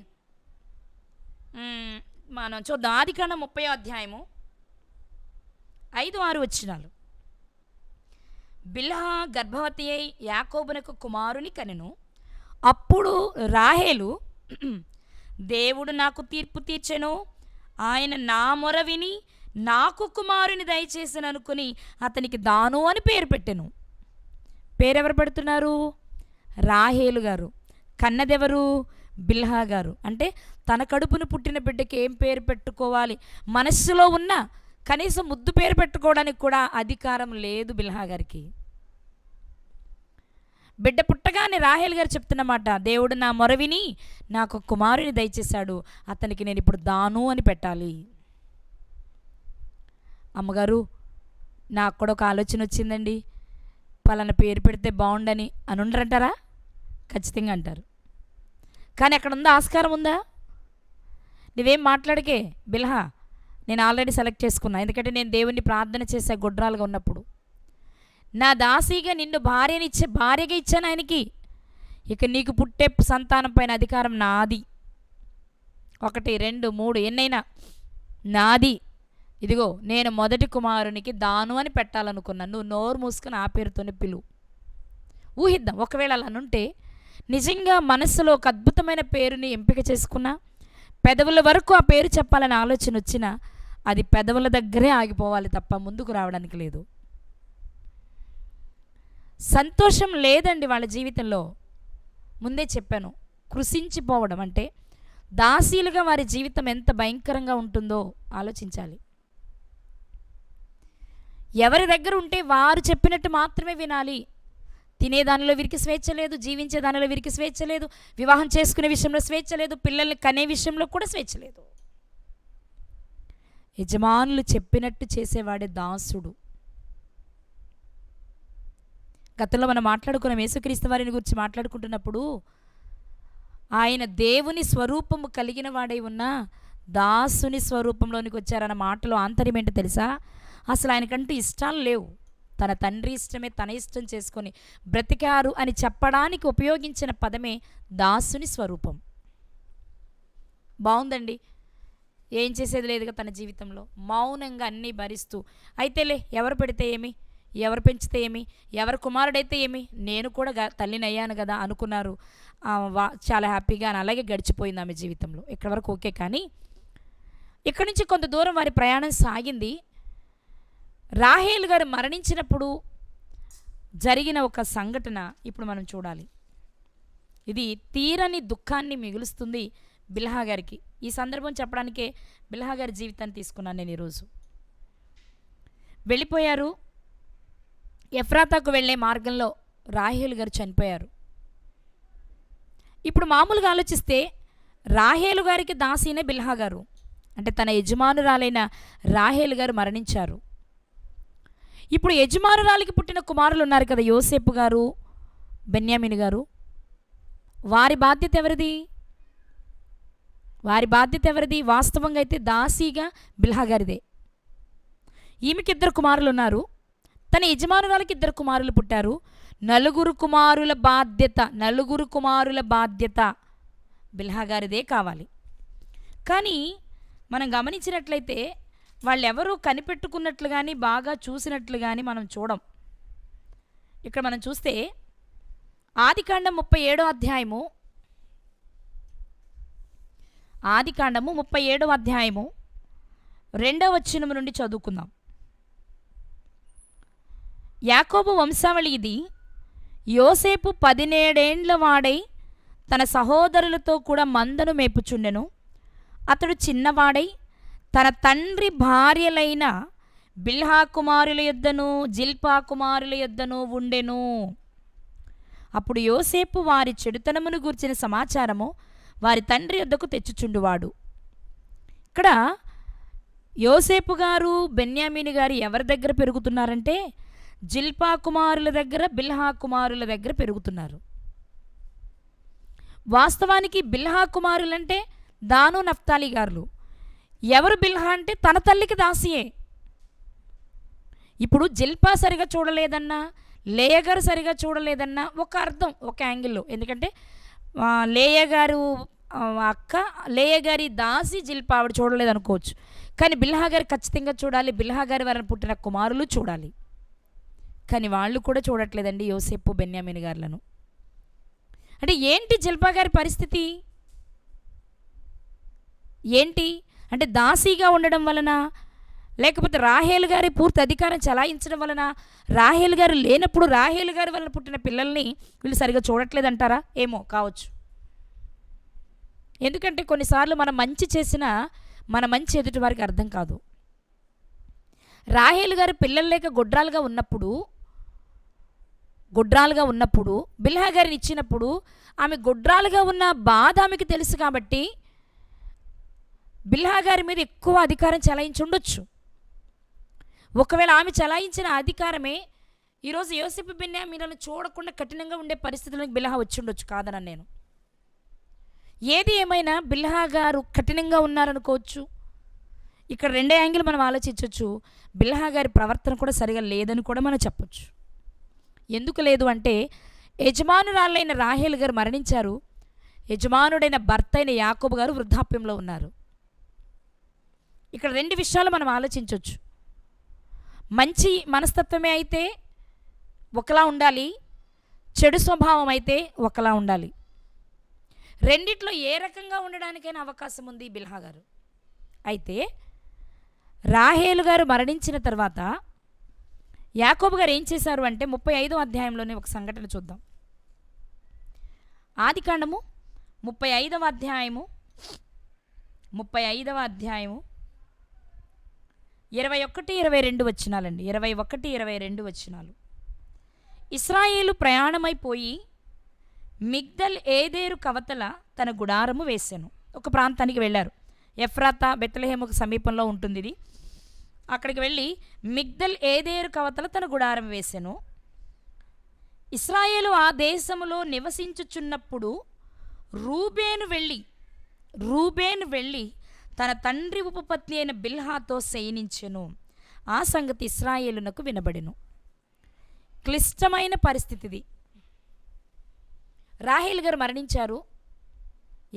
మనం చూద్దాం. ఆదికాండం 30వ అధ్యాయము 5-6 వచనాలు. బిల్హా గర్భవతి అయి యాకోబునకు కుమారుని కనెను. అప్పుడు రాహేలు, దేవుడు నాకు తీర్పు తీర్చెను, ఆయన నా మొర విని నాకు కుమారుని దయచేసను అనుకుని అతనికి దాను అని పేరు పెట్టెను. పేరెవరు పెడుతున్నారు? రాహేలు గారు. కన్నదెవరు? బిల్హా గారు. అంటే తన కడుపును పుట్టిన బిడ్డకి ఏం పేరు పెట్టుకోవాలి మనస్సులో ఉన్న కనీసం ముద్దు పేరు పెట్టుకోవడానికి కూడా అధికారం లేదు బిల్హా గారికి. బిడ్డ పుట్టగానే రాహేల్ గారు చెప్తున్నమాట, దేవుడు నా మొరవిని నాకు కుమారుని దయచేశాడు, అతనికి నేను ఇప్పుడు దాను అని పెట్టాలి. అమ్మగారు నాకు కూడా ఒక ఆలోచన వచ్చిందండి, పలానా పేరు పెడితే బాగుండని అని ఉండరంటారా? ఖచ్చితంగా అంటారు. కానీ అక్కడ ఉందా? ఆస్కారం ఉందా? నువ్వేం మాట్లాడకే బిల్హా, నేను ఆల్రెడీ సెలెక్ట్ చేసుకున్నా. ఎందుకంటే నేను దేవుణ్ణి ప్రార్థన చేసే గుడ్రాలుగా ఉన్నప్పుడు నా దాసిగా నిన్ను భార్యగా ఇచ్చాను ఆయనకి. ఇక నీకు పుట్టే సంతానం పైన అధికారం నాది. 1, 2, 3 ఎన్నైనా నాది. ఇదిగో నేను మొదటి కుమారునికి దాను అని పెట్టాలనుకున్నాను, నువ్వు నోరు మూసుకొని ఆ పేరుతోనే పిలువు. ఊహిద్దాం ఒకవేళ అలా అనుంటే, నిజంగా మనస్సులో ఒక అద్భుతమైన పేరుని ఎంపిక చేసుకున్నా, పెదవుల వరకు ఆ పేరు చెప్పాలని ఆలోచన వచ్చినా అది పెదవుల దగ్గరే ఆగిపోవాలి తప్ప ముందుకు రావడానికి లేదు. సంతోషం లేదండి వాళ్ళ జీవితంలో. ముందే చెప్పాను, కృషించిపోవడం అంటే దాసీలుగా వారి జీవితం ఎంత భయంకరంగా ఉంటుందో ఆలోచించాలి. ఎవరి దగ్గర ఉంటే వారు చెప్పినట్టు మాత్రమే వినాలి. తినేదానిలో వీరికి స్వేచ్ఛ లేదు, జీవించే దానిలో వీరికి స్వేచ్ఛ లేదు, వివాహం చేసుకునే విషయంలో స్వేచ్ఛ లేదు, పిల్లల్ని కనే విషయంలో కూడా స్వేచ్ఛ లేదు. యజమానులు చెప్పినట్టు చేసేవాడే దాసుడు. గతంలో మనం మాట్లాడుకున్నాం, యేసుక్రీస్తు వారిని గురించి మాట్లాడుకుంటున్నప్పుడు ఆయన దేవుని స్వరూపము కలిగిన వాడై ఉన్న దాసుని స్వరూపంలోనికి వచ్చారన్న మాటలో ఆంతర్యం ఏంటో తెలుసా? అసలు ఆయనకంటూ ఇష్టాలు లేవు, తన తండ్రి ఇష్టమే తన ఇష్టం చేసుకొని బ్రతికారు అని చెప్పడానికి ఉపయోగించిన పదమే దాసుని స్వరూపం. బాగుందండి, ఏం చేసేది లేదుగా తన జీవితంలో, మౌనంగా అన్నీ భరిస్తూ, అయితేలే ఎవరు పెడితే ఏమి, ఎవరు పెంచితే ఏమి, ఎవరు కుమారుడైతే ఏమి, నేను కూడా తల్లిని అయ్యాను కదా అనుకున్నారు. చాలా హ్యాపీగా అని అలాగే గడిచిపోయింది ఆమె జీవితంలో. ఇక్కడ వరకు ఓకే. కానీ ఇక్కడి నుంచి కొంత దూరం వారి ప్రయాణం సాగింది. రాహేలు గారు మరణించినప్పుడు జరిగిన ఒక సంఘటన ఇప్పుడు మనం చూడాలి. ఇది తీరని దుఃఖాన్ని మిగులుస్తుంది బిల్హా గారికి. ఈ సందర్భం చెప్పడానికే బిల్హా గారి జీవితాన్ని తీసుకున్నాను నేను ఈరోజు. వెళ్ళిపోయారు. ఎఫ్రాతాకు వెళ్ళే మార్గంలో రాహేలు గారు చనిపోయారు. ఇప్పుడు మామూలుగా ఆలోచిస్తే రాహేలు గారికి దాసీనే బిల్హా గారు, అంటే తన యజమానురాలైన రాహేలు గారు మరణించారు. ఇప్పుడు యజమానురాలికి పుట్టిన కుమారులు ఉన్నారు కదా, యోసేపు గారు, బెన్యామీను గారు. వారి బాధ్యత ఎవరిది? వాస్తవంగా అయితే దాసీగా బిల్హా గారిదే. ఈమెకి 2 కుమారులు ఉన్నారు, తన యజమానురాలకి 2 కుమారులు పుట్టారు. 4 కుమారుల బాధ్యత బిల్హా గారిదే కావాలి. కానీ మనం గమనించినట్లయితే వాళ్ళెవరూ కనిపెట్టుకున్నట్లు కానీ బాగా చూసినట్లు కానీ మనం చూడం. ఇక్కడ మనం చూస్తే ఆదికాండం 37వ అధ్యాయము, ఆదికాండము 37వ అధ్యాయము 2వ వచనం నుండి చదువుకుందాం. యాకోబు వంశావళి ఇది. యోసేపు 17 ఏండ్ల వాడై తన సహోదరులతో కూడా మందను మేపుచుండెను. అతడు చిన్నవాడై తన తండ్రి భార్యలైన బిల్హా కుమారుల యొద్దను జిల్పా కుమారుల యొద్దను ఉండెను. అప్పుడు యోసేపు వారి చెడుతనమును గూర్చిన సమాచారము వారి తండ్రి యొద్దకు తెచ్చుచుండువాడు. ఇక్కడ యోసేపు గారు బెన్యామీను గారు ఎవరి దగ్గర పెరుగుతున్నారంటే జిల్పా కుమారుల దగ్గర, బిల్హా కుమారుల దగ్గర పెరుగుతున్నారు. వాస్తవానికి బిల్హా కుమారులంటే దాను, నఫ్తాలి గారులు. ఎవరు బిల్హా అంటే తన తల్లికి దాసియే. ఇప్పుడు జిల్పా సరిగా చూడలేదన్నా, లేయ గారు సరిగా చూడలేదన్నా ఒక అర్థం, ఒక యాంగిల్లో. ఎందుకంటే లేయ గారు అక్క, లేయ గారి దాసి జిల్పా ఆవిడ చూడలేదు అనుకోవచ్చు. కానీ బిల్హా గారు ఖచ్చితంగా చూడాలి, బిల్హా గారి వారిని పుట్టిన కుమారులు చూడాలి. కానీ వాళ్ళు కూడా చూడట్లేదండి యోసేపు బెన్యామీను గారులను. అంటే ఏంటి జిల్పా గారి పరిస్థితి ఏంటి అంటే దాసీగా ఉండడం వలన, లేకపోతే రాహేలు గారి పూర్తి అధికారం చలాయించడం వలన, రాహేలు గారు లేనప్పుడు రాహేలు గారి వలన పుట్టిన పిల్లల్ని వీళ్ళు సరిగా చూడట్లేదంటారా? ఏమో కావచ్చు. ఎందుకంటే కొన్నిసార్లు మనం మంచి చేసినా మన మంచి ఎదుటి వారికి అర్థం కాదు. రాహేలు గారు పిల్లలు లేక గొడ్రాలుగా ఉన్నప్పుడు బిల్హా గారిని ఇచ్చినప్పుడు ఆమె గొడ్రాలుగా ఉన్న బాధ ఆమెకి తెలుసు కాబట్టి బిల్హా గారి మీద ఎక్కువ అధికారం చలాయించి ఉండొచ్చు. ఒకవేళ ఆమె చలాయించిన అధికారమే ఈరోజు యోసేపు బెన్యామీనులను చూడకుండా కఠినంగా ఉండే పరిస్థితులకు బిల్హా వచ్చి ఉండొచ్చు, కాదనని నేను. ఏది ఏమైనా బిల్హా గారు కఠినంగా ఉన్నారనుకోవచ్చు. ఇక్కడ రెండే యాంగిల్ మనం ఆలోచించవచ్చు. బిల్హా గారి ప్రవర్తన కూడా సరిగా లేదని కూడా మనం చెప్పొచ్చు. ఎందుకు లేదు అంటే యజమానురాలైన రాహేలు గారు మరణించారు. యజమానుడైన భర్త అయిన యాకోబు గారు వృద్ధాప్యంలో ఉన్నారు. ఇక్కడ రెండు విషయాలు మనం ఆలోచించవచ్చు. మంచి మనస్తత్వమే అయితే ఒకలా ఉండాలి, చెడు స్వభావం అయితే ఒకలా ఉండాలి. రెండిట్లో ఏ రకంగా ఉండడానికైనా అవకాశం ఉంది బిల్హా గారు. అయితే రాహేలు గారు మరణించిన తర్వాత యాకోబు గారు ఏం చేశారు అంటే 35వ అధ్యాయంలోనే ఒక సంఘటన చూద్దాం. ఆదికాండము 35వ అధ్యాయము 21-22 వచనాలండి. 21-22 వచనాలు. ఇశ్రాయేలు ప్రయాణమైపోయి మిగ్దల్ ఏదేరు కవతల తన గుడారము వేసెను. ఒక ప్రాంతానికి వెళ్ళారు. ఎఫ్రాతా బెత్లెహేముకు సమీపంలో ఉంటుంది ఇది. అక్కడికి వెళ్ళి మిగ్దల్ ఏదేరు కవతల తన గుడారం వేసెను. ఇశ్రాయేలు ఆ దేశములో నివసించుచున్నప్పుడు రూబేను వెళ్ళి తన తండ్రి ఉపపత్ని అయిన బిల్హాతో శయనించెను. ఆ సంగతి ఇశ్రాయేలునకు వినబడెను. క్లిష్టమైన పరిస్థితిది. రాహేలు గారు మరణించారు,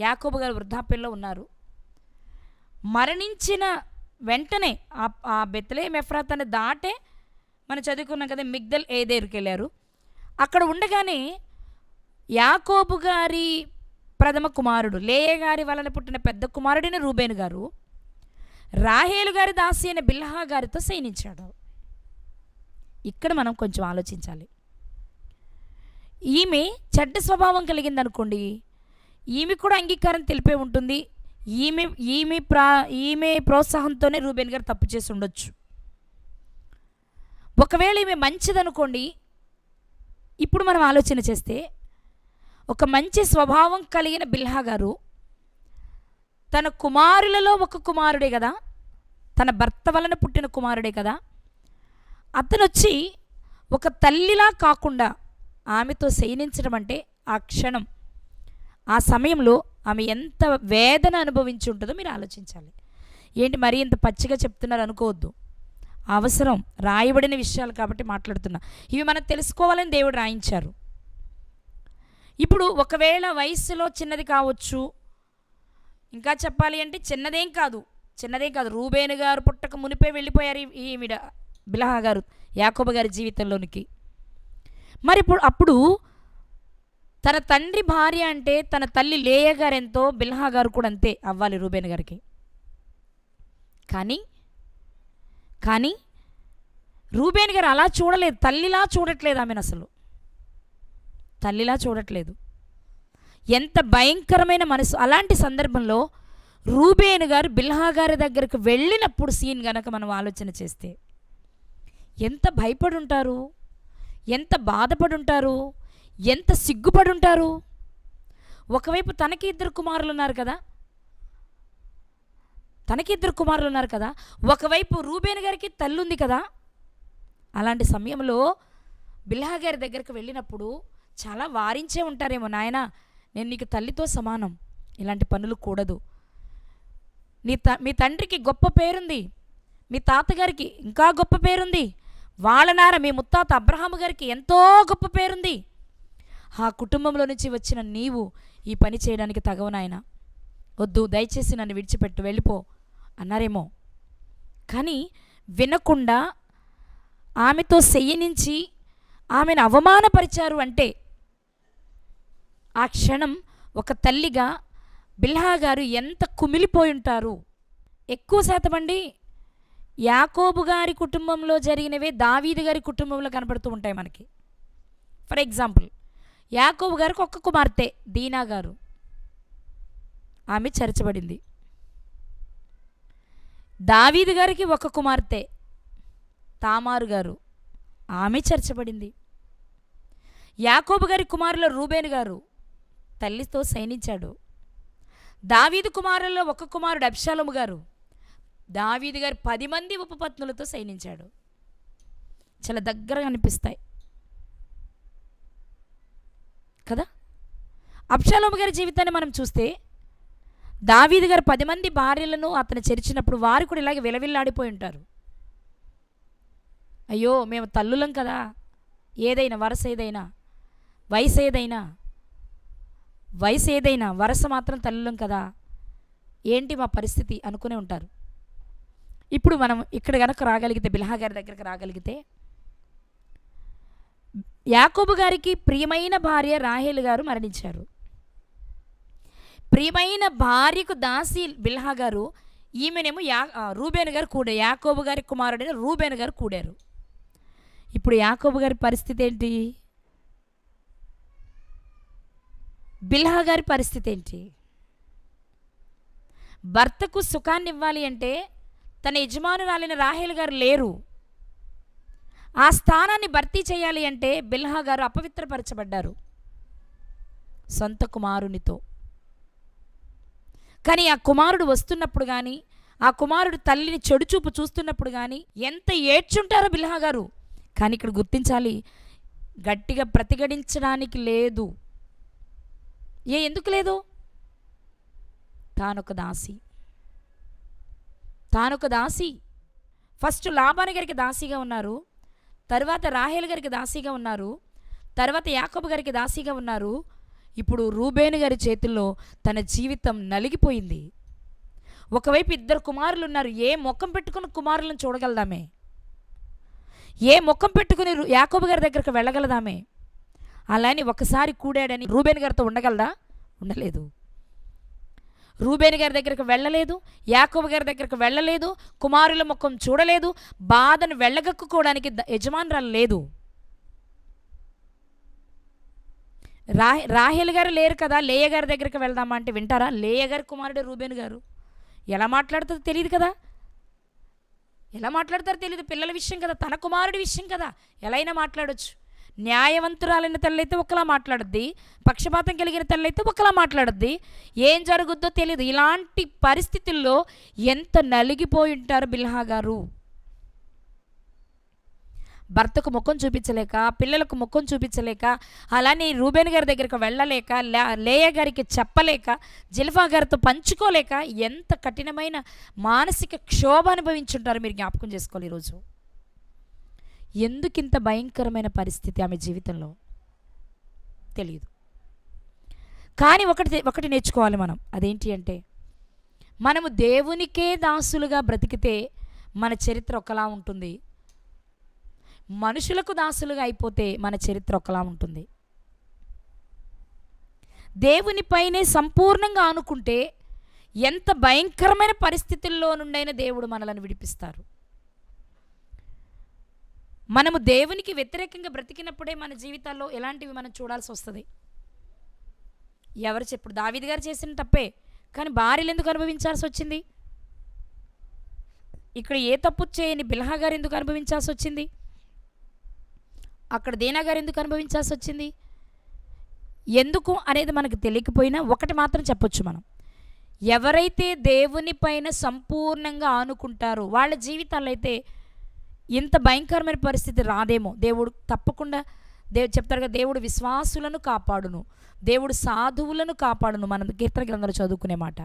యాకోబు గారు వృద్ధాప్యంలో ఉన్నారు. మరణించిన వెంటనే ఆ బెత్లెహేము ఎఫ్రాతాను దాటే మనం చదువుకున్నాం కదా, మిగ్దల్ ఏదేరుకి వెళ్ళారు. అక్కడ ఉండగానే యాకోబు గారి ప్రథమ కుమారుడు, లేయ గారి వలన పుట్టిన పెద్ద కుమారుడైన రూబేను గారు రాహేలు గారి దాసి అయిన బిల్హా గారితో శయనించాడు. ఇక్కడ మనం కొంచెం ఆలోచించాలి. ఈమె చెడ్డ స్వభావం కలిగింది అనుకోండి, ఈమె కూడా అంగీకారం తెలిపే ఉంటుంది. ఈమె ప్రోత్సాహంతోనే రూబేన్ గారు తప్పు చేసి ఉండొచ్చు. ఒకవేళ ఈమె మంచిదనుకోండి, ఇప్పుడు మనం ఆలోచన చేస్తే ఒక మంచి స్వభావం కలిగిన బిల్హా గారు తన కుమారులలో ఒక కుమారుడే కదా, తన భర్త వలన పుట్టిన కుమారుడే కదా, అతను వచ్చి ఒక తల్లిలా కాకుండా ఆమెతో శయనించడం అంటే ఆ క్షణం, ఆ సమయంలో ఆమె ఎంత వేదన అనుభవించి ఉంటుందో మీరు ఆలోచించాలి. ఏంటి మరీ ఇంత పచ్చిగా చెప్తున్నారు అనుకోవద్దు. అవసరం, రాయబడిన విషయాలు కాబట్టి మాట్లాడుతున్నా. ఇవి మనం తెలుసుకోవాలని దేవుడు రాయించారు. ఇప్పుడు ఒకవేళ వయస్సులో చిన్నది కావచ్చు, ఇంకా చెప్పాలి అంటే చిన్నదేం కాదు. రూబేను గారు పుట్టక మునిపే వెళ్ళిపోయారు ఈవిడ బిల్హా గారు యాకోబు గారి జీవితంలోనికి. మరి అప్పుడు తన తండ్రి భార్య అంటే తన తల్లి లేయ గారు ఎంతో, బిల్హా గారు కూడా అంతే అవ్వాలి రూబేను గారికి. కానీ రూబేను గారు అలా చూడలేదు, తల్లిలా చూడట్లేదు ఆమెను, అసలు తల్లిలా చూడట్లేదు. ఎంత భయంకరమైన మనసు! అలాంటి సందర్భంలో రూబేను గారు బిల్హా గారి దగ్గరకు వెళ్ళినప్పుడు సీన్ గనక మనం ఆలోచన చేస్తే ఎంత భయపడుంటారు, ఎంత బాధపడుంటారు, ఎంత సిగ్గుపడుంటారు. ఒకవైపు తనకి ఇద్దరు కుమారులు ఉన్నారు కదా, ఒకవైపు రూబేను గారికి తల్లి ఉంది కదా. అలాంటి సమయంలో బిల్హా గారి దగ్గరికి వెళ్ళినప్పుడు చాలా వారించే ఉంటారేమో, నాయనా నేను నీకు తల్లితో సమానం, ఇలాంటి పనులు కూడదు. మీ తండ్రికి గొప్ప పేరుంది, మీ తాతగారికి ఇంకా గొప్ప పేరుంది, వాళ్ళనార మీ ముత్తాత అబ్రహాము గారికి ఎంతో గొప్ప పేరుంది. ఆ కుటుంబంలో నుంచి వచ్చిన నీవు ఈ పని చేయడానికి తగవు నాయన, వద్దు, దయచేసి నన్ను విడిచిపెట్టు, వెళ్ళిపో అన్నారేమో. కానీ వినకుండా ఆమెతో సెయ్యనించి ఆమెను అవమానపరిచారు అంటే ఆ క్షణం ఒక తల్లిగా బిల్హా గారు ఎంత కుమిలిపోయి ఉంటారు. ఎక్కువ శాతం అండి యాకోబు గారి కుటుంబంలో జరిగినవే దావీదు గారి కుటుంబంలో కనబడుతూ ఉంటాయి మనకి. ఫర్ ఎగ్జాంపుల్, యాకోబు గారికి ఒక్క కుమార్తె దీనా గారు, ఆమె చెరచబడింది. దావీదు గారికి ఒక కుమార్తె తామారు గారు, ఆమె చెరచబడింది. యాకోబు గారి కుమారులో రూబేను గారు తల్లితో సైనించాడు. దావీదు కుమారుల్లో ఒక కుమారుడు అబ్షాలోము గారు, దావీదు గారు 10 మంది ఉపపత్నులతో సైనించాడు. చాలా దగ్గరగా అనిపిస్తాయి కదా. అబ్షాలోము గారి జీవితాన్ని మనం చూస్తే దావీదు గారు 10 మంది భార్యలను అతను చెరిచినప్పుడు వారు కూడా ఇలాగే విలవిల్లాడిపోయి ఉంటారు. అయ్యో మేము తల్లులం కదా, ఏదైనా వరస ఏదైనా వయసు ఏదైనా వరస మాత్రం తల్లులం కదా, ఏంటి మా పరిస్థితి అనుకునే ఉంటారు. ఇప్పుడు మనం ఇక్కడ కనుక రాగలిగితే, బిల్హా గారి దగ్గరకు రాగలిగితే, యాకోబు గారికి ప్రియమైన భార్య రాహేలు గారు మరణించారు. ప్రియమైన భార్యకు దాసి బిల్హా గారు, ఈమెనేమో రూబేను గారు కూడారు, యాకోబు గారి కుమారుడైన రూబేను గారు కూడారు. ఇప్పుడు యాకోబు గారి పరిస్థితి ఏంటి, బిల్హా గారి పరిస్థితి ఏంటి? భర్తకు సుఖాన్ని ఇవ్వాలి అంటే తన యజమానురాలైన రాహేలు గారు లేరు. ఆ స్థానాన్ని భర్తీ చేయాలి అంటే బిల్హా గారు అపవిత్రపరచబడ్డారు సొంత కుమారునితో. కానీ ఆ కుమారుడు వస్తున్నప్పుడు కానీ, ఆ కుమారుడు తల్లిని చెడుచూపు చూస్తున్నప్పుడు కానీ ఎంత ఏడ్చుంటారో బిల్హా గారు. కానీ ఇక్కడ గుర్తించాలి, గట్టిగా ప్రతిఘటించడానికి లేదు. ఎందుకు లేదు? తానొక దాసి. ఫస్ట్ లాబాను గారికి దాసిగా ఉన్నారు, తర్వాత రాహేలు గారికి దాసిగా ఉన్నారు, తర్వాత యాకోబు గారికి దాసిగా ఉన్నారు. ఇప్పుడు రూబేను గారి చేతుల్లో తన జీవితం నలిగిపోయింది. ఒకవైపు 2 కుమారులు ఉన్నారు, ఏ ముఖం పెట్టుకుని కుమారులను చూడగలదామే? ఏ ముఖం పెట్టుకుని యాకోబు గారి దగ్గరకు వెళ్ళగలదామే? అలాని ఒకసారి కూడాడని రూబేను గారితో ఉండగలదా? ఉండలేదు. రూబేను గారి దగ్గరకు వెళ్ళలేదు, యాకోబు గారి దగ్గరకు వెళ్ళలేదు, కుమారుల ముఖం చూడలేదు, బాధను వెళ్ళగక్కుకోవడానికి యజమానురాలు లేదు. రాహేలు గారు లేరు కదా, లేయ గారి దగ్గరికి వెళ్దామా అంటే వింటారా? లేయ గారి కుమారుడే రూబేను గారు. ఎలా మాట్లాడుతుందో తెలియదు కదా, ఎలా మాట్లాడతారో తెలియదు. పిల్లల విషయం కదా, తన కుమారుడి విషయం కదా, ఎలా అయినా మాట్లాడొచ్చు. న్యాయవంతురాలైన తల్లి అయితే ఒకలా మాట్లాడుద్ది, పక్షపాతం కలిగిన తల్లి అయితే ఒకలా మాట్లాడుద్ది. ఏం జరుగుద్దో తెలియదు. ఇలాంటి పరిస్థితుల్లో ఎంత నలిగిపోయి ఉంటారు బిల్హా గారు. భర్తకు ముఖం చూపించలేక, పిల్లలకు ముఖం చూపించలేక, అలానే రూబేను గారి దగ్గరకు వెళ్ళలేక, లేయ గారికి చెప్పలేక, జిల్ఫా గారితో పంచుకోలేక ఎంత కఠినమైన మానసిక క్షోభ అనుభవించుంటారో మీరు జ్ఞాపకం చేసుకోవాలి. ఈరోజు ఎందుకింత భయంకరమైన పరిస్థితి ఆమె జీవితంలో తెలియదు. కానీ ఒకటి నేర్చుకోవాలి మనం. అదేంటి అంటే మనము దేవునికే దాసులుగా బ్రతికితే మన చరిత్ర ఒకలా ఉంటుంది. మనుషులకు దాసులుగా అయిపోతే మన చరిత్ర ఒకలా ఉంటుంది. దేవునిపైనే సంపూర్ణంగా ఆనుకుంటే ఎంత భయంకరమైన పరిస్థితుల్లో నుండైనా దేవుడు మనలను విడిపిస్తారు. మనము దేవునికి వ్యతిరేకంగా బ్రతికినప్పుడే మన జీవితాల్లో ఎలాంటివి మనం చూడాల్సి వస్తుంది. ఎవరు చెప్పుడు దావీదు గారు చేసిన తప్పే, కానీ భార్యలు ఎందుకు అనుభవించాల్సి వచ్చింది? ఇక్కడ ఏ తప్పు చేయని బిల్హా గారు ఎందుకు అనుభవించాల్సి వచ్చింది? అక్కడ దేనా గారు ఎందుకు అనుభవించాల్సి వచ్చింది? ఎందుకు అనేది మనకు తెలియకపోయినా ఒకటి మాత్రం చెప్పొచ్చు మనం, ఎవరైతే దేవుని పైన సంపూర్ణంగా ఆనుకుంటారో వాళ్ళ జీవితాల్లో అయితే ఇంత భయంకరమైన పరిస్థితి రాదేమో. దేవుడు తప్పకుండా చెప్తారు కదా, దేవుడు విశ్వాసులను కాపాడును, దేవుడు సాధువులను కాపాడును, మనం కీర్తన గ్రంథంలో చదువుకునే మాట.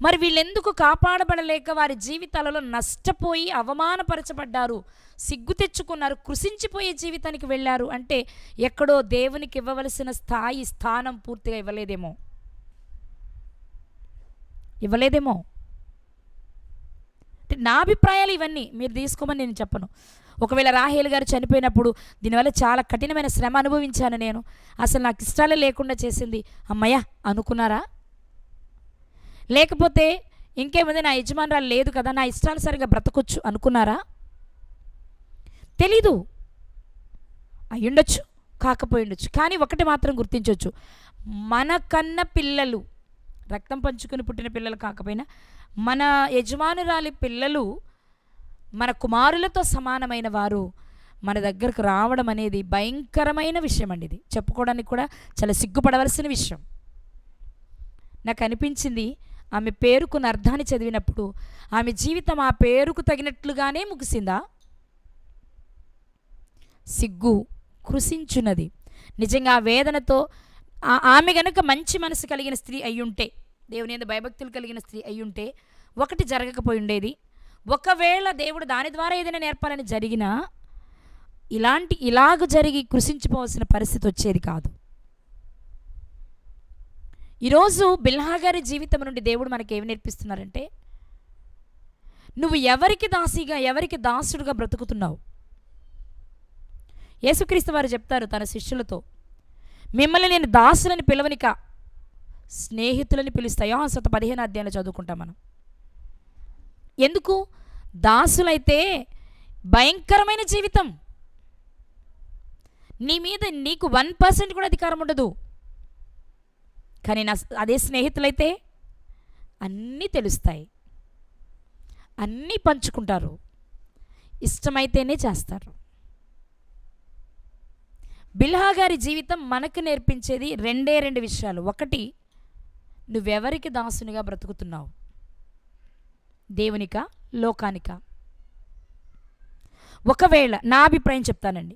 మరి వీళ్ళెందుకు కాపాడబడలేక వారి జీవితాలలో నష్టపోయి అవమానపరచబడ్డారు, సిగ్గు తెచ్చుకున్నారు, కృషించిపోయే జీవితానికి వెళ్ళారు అంటే ఎక్కడో దేవునికి ఇవ్వవలసిన స్థానం పూర్తిగా ఇవ్వలేదేమో. నా అభిప్రాయాలు ఇవన్నీ మీరు తీసుకోమని నేను చెప్పను. ఒకవేళ రాహేలు గారు చనిపోయినప్పుడు దీనివల్ల చాలా కఠినమైన శ్రమ అనుభవించాను నేను, అసలు నాకు ఇష్టాలే లేకుండా చేసింది అమ్మయ్య అనుకున్నారా? లేకపోతే ఇంకేముంది, నా యజమానురాలు లేదు కదా, నా ఇష్టాలు సరిగా బ్రతకొచ్చు అనుకున్నారా? తెలీదు, అయ్యుండొచ్చు, కాకపోయి ఉండొచ్చు. కానీ ఒకటి మాత్రం గుర్తించవచ్చు, మన కన్న పిల్లలు, రక్తం పంచుకుని పుట్టిన పిల్లలు కాకపోయినా మన యజమానురాలి పిల్లలు మన కుమారులతో సమానమైన వారు మన దగ్గరకు రావడం అనేది భయంకరమైన విషయం అండి. ఇది చెప్పుకోవడానికి కూడా చాలా సిగ్గుపడవలసిన విషయం. నాకు అనిపించింది, ఆమె పేరుకున్న అర్థాన్ని చదివినప్పుడు ఆమె జీవితం ఆ పేరుకు తగినట్లుగానే ముగిసిందా? సిగ్గు కృషించున్నది. నిజంగా ఆ వేదనతో ఆమె గనుక మంచి మనసు కలిగిన స్త్రీ అయ్యుంటే, దేవుని యందు భయభక్తులు కలిగిన స్త్రీ అయ్యుంటే ఒకటి జరగకపోయి ఉండేది. ఒకవేళ దేవుడు దాని ద్వారా ఏదైనా నేర్పాలని జరిగినా ఇలాగ జరిగి కృషించిపోవాల్సిన పరిస్థితి వచ్చేది కాదు. ఈరోజు బిల్హా గారి జీవితం నుండి దేవుడు మనకి ఏమి నేర్పిస్తున్నారంటే, నువ్వు ఎవరికి దాసిగా ఎవరికి దాసుడుగా బ్రతుకుతున్నావు? యేసుక్రీస్తు వారు చెప్తారు తన శిష్యులతో, మిమ్మల్ని నేను దాసులని పిలవనిక స్నేహితులని పిలుస్తా. యోహాను 15 అధ్యాయంలో చదువుకుంటాం మనం. ఎందుకు? దాసులైతే భయంకరమైన జీవితం, నీ మీద నీకు 1% కూడా అధికారం ఉండదు. కానీ అదే స్నేహితులైతే అన్నీ తెలుస్తాయి, అన్నీ పంచుకుంటారు, ఇష్టమైతేనే చేస్తారు. బిల్హా గారి జీవితం మనకు నేర్పించేది రెండు విషయాలు. ఒకటి, నువ్వెవరికి దాసునిగా బ్రతుకుతున్నావు, దేవునికా లోకానికా? ఒకవేళ నా అభిప్రాయం చెప్తానండి,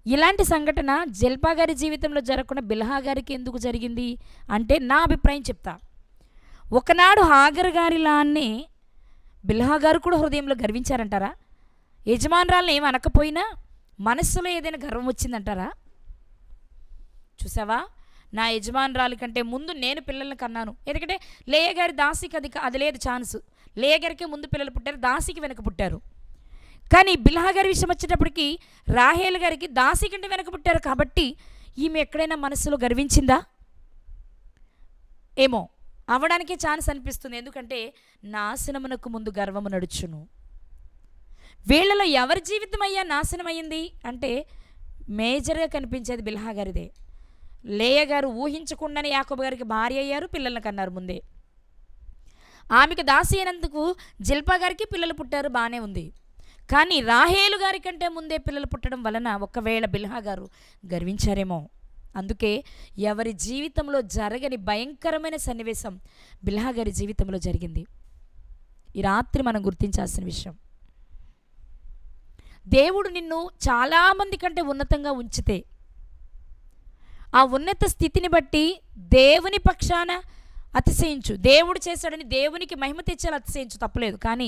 ఇలాంటి సంఘటన జల్పా గారి జీవితంలో జరగకుండా బిల్హా గారికి ఎందుకు జరిగింది అంటే నా అభిప్రాయం చెప్తా. ఒకనాడు హాగర్ గారిలానే బిల్హా గారు కూడా హృదయంలో గర్వించారంటారా? యజమానురాలను ఏమి అనకపోయినా మనస్సులో ఏదైనా గర్వం వచ్చిందంటారా? చూసావా, నా యజమానురాలి కంటే ముందు నేను పిల్లల్ని కన్నాను. ఎందుకంటే లేయ గారి దాసికి అది లేదు ఛాన్స్. లేయ గారికే ముందు పిల్లలు పుట్టారు, దాసికి వెనక పుట్టారు. కానీ బిల్హా గారి విషయం వచ్చేటప్పటికి రాహేల్ గారికి దాసి కంటే వెనక పుట్టారు. కాబట్టి ఈమె ఎక్కడైనా మనసులో గర్వించిందా? ఏమో, అవడానికే ఛాన్స్ అనిపిస్తుంది. ఎందుకంటే నాశనమునకు ముందు గర్వము నడుచును. వీళ్ళలో ఎవరి జీవితం అయ్యా నాశనం అయ్యింది అంటే మేజర్గా కనిపించేది బిల్హా గారిదే. లేయ గారు ఊహించకుండానే యాకోబు గారికి భార్య అయ్యారు, పిల్లల్ని కన్నారు ముందే. ఆమెకు దాసి అయినందుకు జిల్పా గారికి పిల్లలు పుట్టారు, బాగానే ఉంది. కానీ రాహేలు గారి కంటే ముందే పిల్లలు పుట్టడం వలన ఒకవేళ బిల్హా గారు గర్వించారేమో. అందుకే ఎవరి జీవితంలో జరగని భయంకరమైన సన్నివేశం బిల్హా గారి జీవితంలో జరిగింది. ఈ రాత్రి మనం గుర్తించాల్సిన విషయం, దేవుడు నిన్ను చాలామంది కంటే ఉన్నతంగా ఉంచితే ఆ ఉన్నత స్థితిని బట్టి దేవుని పక్షాన అతిశయించు. దేవుడు చేశాడని దేవునికి మహిమ తెచ్చేలా అతిశయించు, తప్పలేదు. కానీ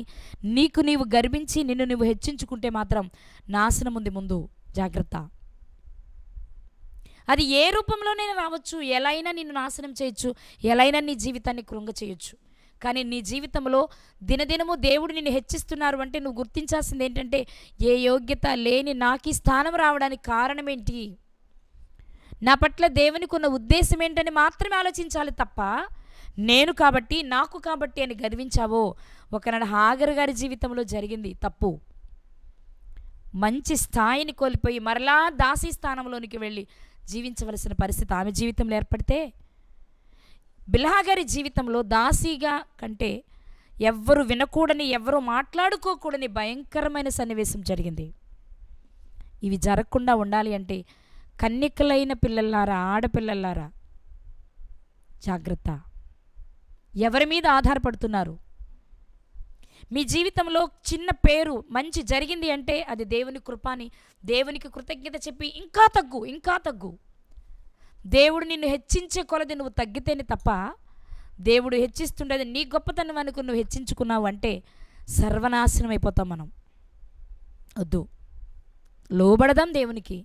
నీకు నీవు గర్వించి నిన్ను నువ్వు హెచ్చించుకుంటే మాత్రం నాశనం ఉంది ముందు, జాగ్రత్త. అది ఏ రూపంలోనైనా రావచ్చు, ఎలా అయినా నిన్ను నాశనం చేయొచ్చు, ఎలా అయినా నీ జీవితాన్ని కృంగ చేయొచ్చు. కానీ నీ జీవితంలో దినదినము దేవుడు నిన్ను హెచ్చిస్తున్నారు అంటే నువ్వు గుర్తించాల్సింది ఏంటంటే, ఏ యోగ్యత లేని నాకు ఈ స్థానం రావడానికి కారణం ఏంటి, నా పట్ల దేవునికి ఉన్న ఉద్దేశం ఏంటని మాత్రమే ఆలోచించాలి తప్ప, నేను కాబట్టి నాకు కాబట్టి అని గర్వించావో. ఒకనాడు హాగరు గారి జీవితంలో జరిగింది తప్పు. మంచి స్థాయిని కోల్పోయి మరలా దాసీ స్థానంలోనికి వెళ్ళి జీవించవలసిన పరిస్థితి ఆమె జీవితంలో ఏర్పడితే, బిల్హా గారి జీవితంలో దాసీగా కంటే ఎవ్వరు వినకూడని, ఎవ్వరు మాట్లాడుకోకూడని భయంకరమైన సన్నివేశం జరిగింది. ఇవి జరగకుండా ఉండాలి అంటే కన్యకలైన పిల్లలారా, ఆడపిల్లలారా జాగ్రత్త. ఎవరి మీద ఆధారపడుతున్నారు? మీ జీవితంలో చిన్న పేరు మంచి జరిగింది అంటే అది దేవుని కృపాని, దేవునికి కృతజ్ఞత చెప్పి ఇంకా తగ్గు, ఇంకా తగ్గు. దేవుడు నిన్ను హెచ్చించే కొలది నువ్వు తగ్గితేనే తప్ప, దేవుడు హెచ్చిస్తుండేది నీ గొప్పతనం అనుకు నువ్వు హెచ్చించుకున్నావు అంటే సర్వనాశనం అయిపోతాం మనం. వద్దు, లోబడదాం దేవునికి,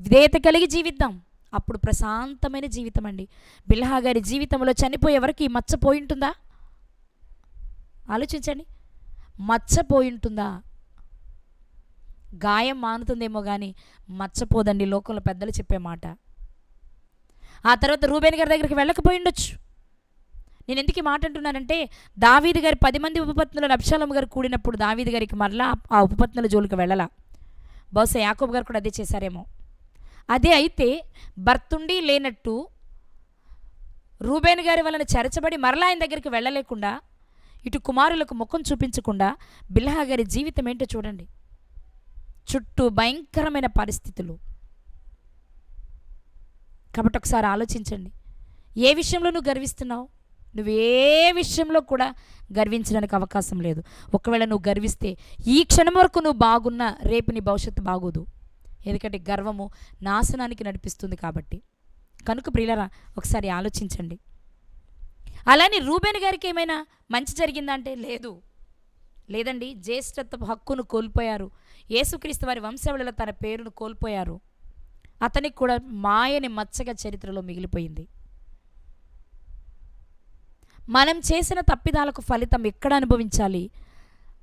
విధేయత కలిగి జీవిద్దాం, అప్పుడు ప్రశాంతమైన జీవితం అండి. బిల్హా గారి జీవితంలో చనిపోయే వరకు ఈ మచ్చ పోయి ఉంటుందా? ఆలోచించండి. మచ్చపోయి ఉంటుందా? గాయం మానుతుందేమో కానీ మచ్చపోదండి, లోకంలో పెద్దలు చెప్పే మాట. ఆ తర్వాత రూబేన్ గారి దగ్గరికి వెళ్ళకపోయి ఉండొచ్చు. నేను ఎందుకు ఈ మాట అంటున్నానంటే, దావీదు గారి 10 మంది ఉపపత్నులు అబ్షాలోము గారు కూడినప్పుడు దావీదు గారికి మరలా ఆ ఉపపత్నుల జోలికి వెళ్ళలా. బహుశా యాకోబు గారు కూడా అదే చేశారేమో. అదే అయితే భర్తుండి లేనట్టు రూబేన్ గారి వలన చెరచబడి మరలా ఆయన దగ్గరికి వెళ్ళలేకుండా, ఇటు కుమారులకు ముఖం చూపించకుండా బిల్హా గారి జీవితం ఏంటో చూడండి. చుట్టూ భయంకరమైన పరిస్థితులు. కాబట్టి ఒకసారి ఆలోచించండి, ఏ విషయంలో నువ్వు గర్విస్తున్నావు? నువ్వు ఏ విషయంలో కూడా గర్వించడానికి అవకాశం లేదు. ఒకవేళ నువ్వు గర్విస్తే ఈ క్షణం వరకు నువ్వు బాగున్నా రేపు నీ భవిష్యత్తు బాగోదు. ఎందుకంటే గర్వము నాశనానికి నడిపిస్తుంది కాబట్టి. కనుక ప్రియులారా, ఒకసారి ఆలోచించండి. అలానే రూబేన్ గారికి ఏమైనా మంచి జరిగిందంటే లేదు, లేదండి. జ్యేష్ఠత్వ హక్కును కోల్పోయారు. యేసుక్రీస్తు వారి వంశావళిలో తన పేరును కోల్పోయారు. అతనికి కూడా మాయని మచ్చగా చరిత్రలో మిగిలిపోయింది. మనం చేసిన తప్పిదాలకు ఫలితం ఎక్కడ అనుభవించాలి?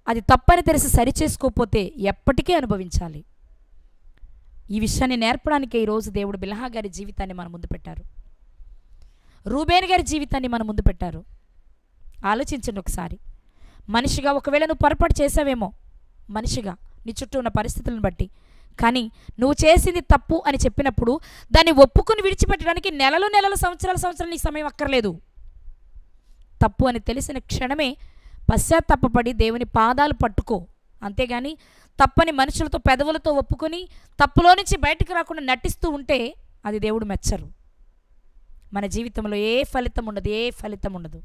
అది తప్పని తెలిసి సరిచేసుకోకపోతే ఎప్పటికీ అనుభవించాలి. ఈ విషయాన్ని నేర్పడానికి ఈరోజు దేవుడు బిల్హా గారి జీవితాన్ని మన ముందు పెట్టారు, రూబేన్ గారి జీవితాన్ని మన ముందు పెట్టారు. ఆలోచించండి ఒకసారి. మనిషిగా ఒకవేళ నువ్వు పొరపాటు చేసావేమో, మనిషిగా నీ చుట్టూ ఉన్న పరిస్థితులను బట్టి, కానీ నువ్వు చేసింది తప్పు అని చెప్పినప్పుడు దాన్ని ఒప్పుకుని విడిచిపెట్టడానికి నెలలు సంవత్సరాలు నీకు సమయం అక్కర్లేదు. తప్పు అని తెలిసిన క్షణమే పశ్చాత్తాపపడి దేవుని పాదాలు పట్టుకో. అంతేగాని తప్పని మనుషులతో పెదవులతో ఒప్పుకొని తప్పులో నుంచి బయటకు రాకుండా నటిస్తూ ఉంటే అది దేవుడు మెచ్చరు. మన జీవితంలో ఏ ఫలితం ఉండదు.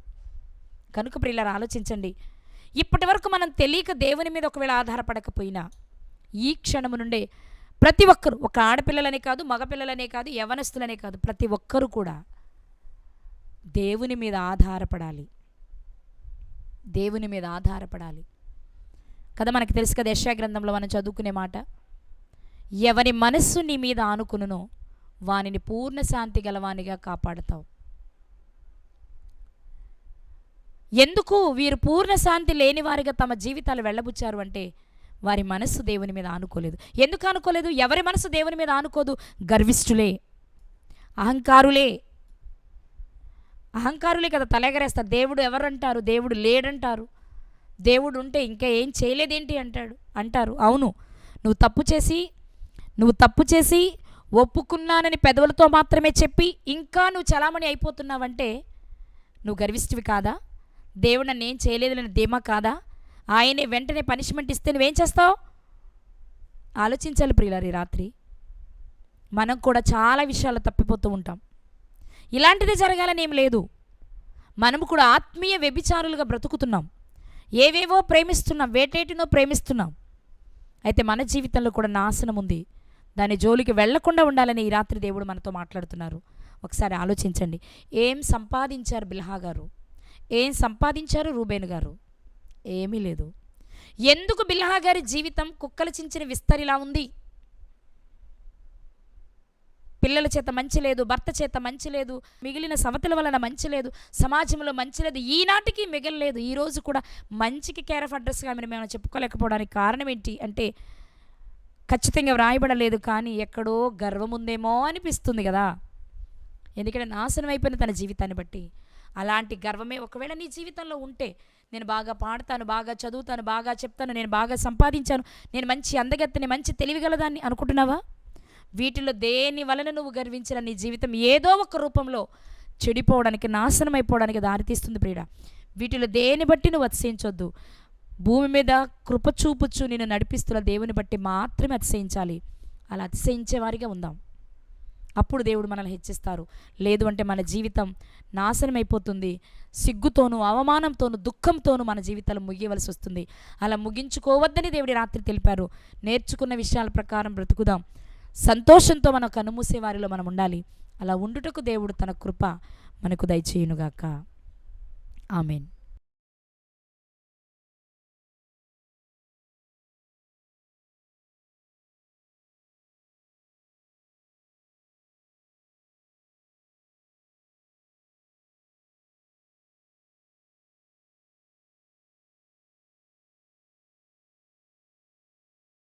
కనుక ప్రియులారా, ఆలోచించండి. ఇప్పటి వరకు మనం తెలియక దేవుని మీద ఒకవేళ ఆధారపడకపోయినా ఈ క్షణము నుండే ప్రతి ఒక్కరు, ఒక ఆడపిల్లలనే కాదు, మగపిల్లలనే కాదు, యవనస్తులనే కాదు, ప్రతి ఒక్కరూ కూడా దేవుని మీద ఆధారపడాలి. దేవుని మీద ఆధారపడాలి కదా. మనకు తెలుసు కదా, యెషయా గ్రంథంలో మనం చదువుకునే మాట, ఎవరి మనస్సు నీ మీద ఆనుకునునో వానిని పూర్ణ శాంతి గలవానిగా కాపాడుతావు. ఎందుకు వీరు పూర్ణ శాంతి లేని వారిగా తమ జీవితాలు వెళ్ళబుచ్చారు అంటే వారి మనస్సు దేవుని మీద ఆనుకోలేదు. ఎందుకు ఆనుకోలేదు? ఎవరి మనసు దేవుని మీద ఆనుకోదు? గర్విష్ఠులే, అహంకారులే కదా తలెగరేస్తారు. దేవుడు ఎవరంటారు? దేవుడు లేడంటారు. దేవుడు ఉంటే ఇంకా ఏం చేయలేదేంటి అంటారు. అవును, నువ్వు తప్పు చేసి ఒప్పుకున్నానని పెదవులతో మాత్రమే చెప్పి ఇంకా నువ్వు చలామణి అయిపోతున్నావంటే నువ్వు గర్విష్ఠివి కాదా? దేవుడు నన్ను ఏం చేయలేదని ధీమా కాదా? ఆయనే వెంటనే పనిష్మెంట్ ఇస్తే నువ్వేం చేస్తావు? ఆలోచించాలి ప్రియులారా. ఈ రాత్రి మనం కూడా చాలా విషయాలు తప్పిపోతూ ఉంటాం. ఇలాంటిదే జరగాలని ఏం లేదు. మనము కూడా ఆత్మీయ వ్యభిచారులుగా బ్రతుకుతున్నాం. ఏవేవో ప్రేమిస్తున్నాం, వేటేటినో ప్రేమిస్తున్నాం. అయితే మన జీవితంలో కూడా నాశనం ఉంది. దాని జోలికి వెళ్లకుండా ఉండాలని ఈ రాత్రి దేవుడు మనతో మాట్లాడుతున్నారు. ఒకసారి ఆలోచించండి. ఏం సంపాదించారు బిల్హా గారు? ఏం సంపాదించారు రూబేన్ గారు? ఏమీ లేదు. ఎందుకు బిల్హా గారి జీవితం కుక్కలు చించిన విస్తరిలా ఉంది? పిల్లల చేత మంచి లేదు, భర్త చేత మంచి లేదు, మిగిలిన సవతుల వలన మంచి లేదు, సమాజంలో మంచి లేదు, ఈనాటికి మిగలలేదు. ఈరోజు కూడా మంచికి కేర్ ఆఫ్ అడ్రస్గా మేము చెప్పుకోలేకపోవడానికి కారణం ఏంటి అంటే ఖచ్చితంగా వ్రాయబడలేదు, కానీ ఎక్కడో గర్వం ఉందేమో అనిపిస్తుంది కదా. ఎందుకంటే నాశనం అయిపోయిన తన జీవితాన్ని బట్టి. అలాంటి గర్వమే ఒకవేళ నీ జీవితంలో ఉంటే, నేను బాగా పాడతాను, బాగా చదువుతాను, బాగా చెప్తాను, నేను బాగా సంపాదించాను, నేను మంచి అందగత్తెని, మంచి తెలివిగలదాన్ని అనుకుంటున్నావా? వీటిలో దేని వలన నువ్వు గర్వించిన నీ జీవితం ఏదో ఒక రూపంలో చెడిపోవడానికి, నాశనం అయిపోవడానికి దారితీస్తుంది ప్రియుడా. వీటిలో దేని బట్టి నువ్వు అతిశయించొద్దు. భూమి మీద కృప చూపుచ్చు నేను నడిపిస్తున్న దేవుని బట్టి మాత్రమే అతిశయించాలి. అలా అతిశయించే వారిగా ఉందాం. అప్పుడు దేవుడు మనల్ని హెచ్చిస్తారు. లేదు అంటే మన జీవితం నాశనం అయిపోతుంది. సిగ్గుతోనూ, అవమానంతోనూ, దుఃఖంతోనూ మన జీవితాలు ముగియవలసి వస్తుంది. అలా ముగించుకోవద్దని దేవుడి రాత్రి తెలిపారు. నేర్చుకున్న విషయాల ప్రకారం బ్రతుకుదాం. సంతోషంతో మన కనుమూసే వారిలో మనం ఉండాలి. అలా ఉండుటకు దేవుడు తన కృప మనకు దయచేయునుగాక. ఆమేన్.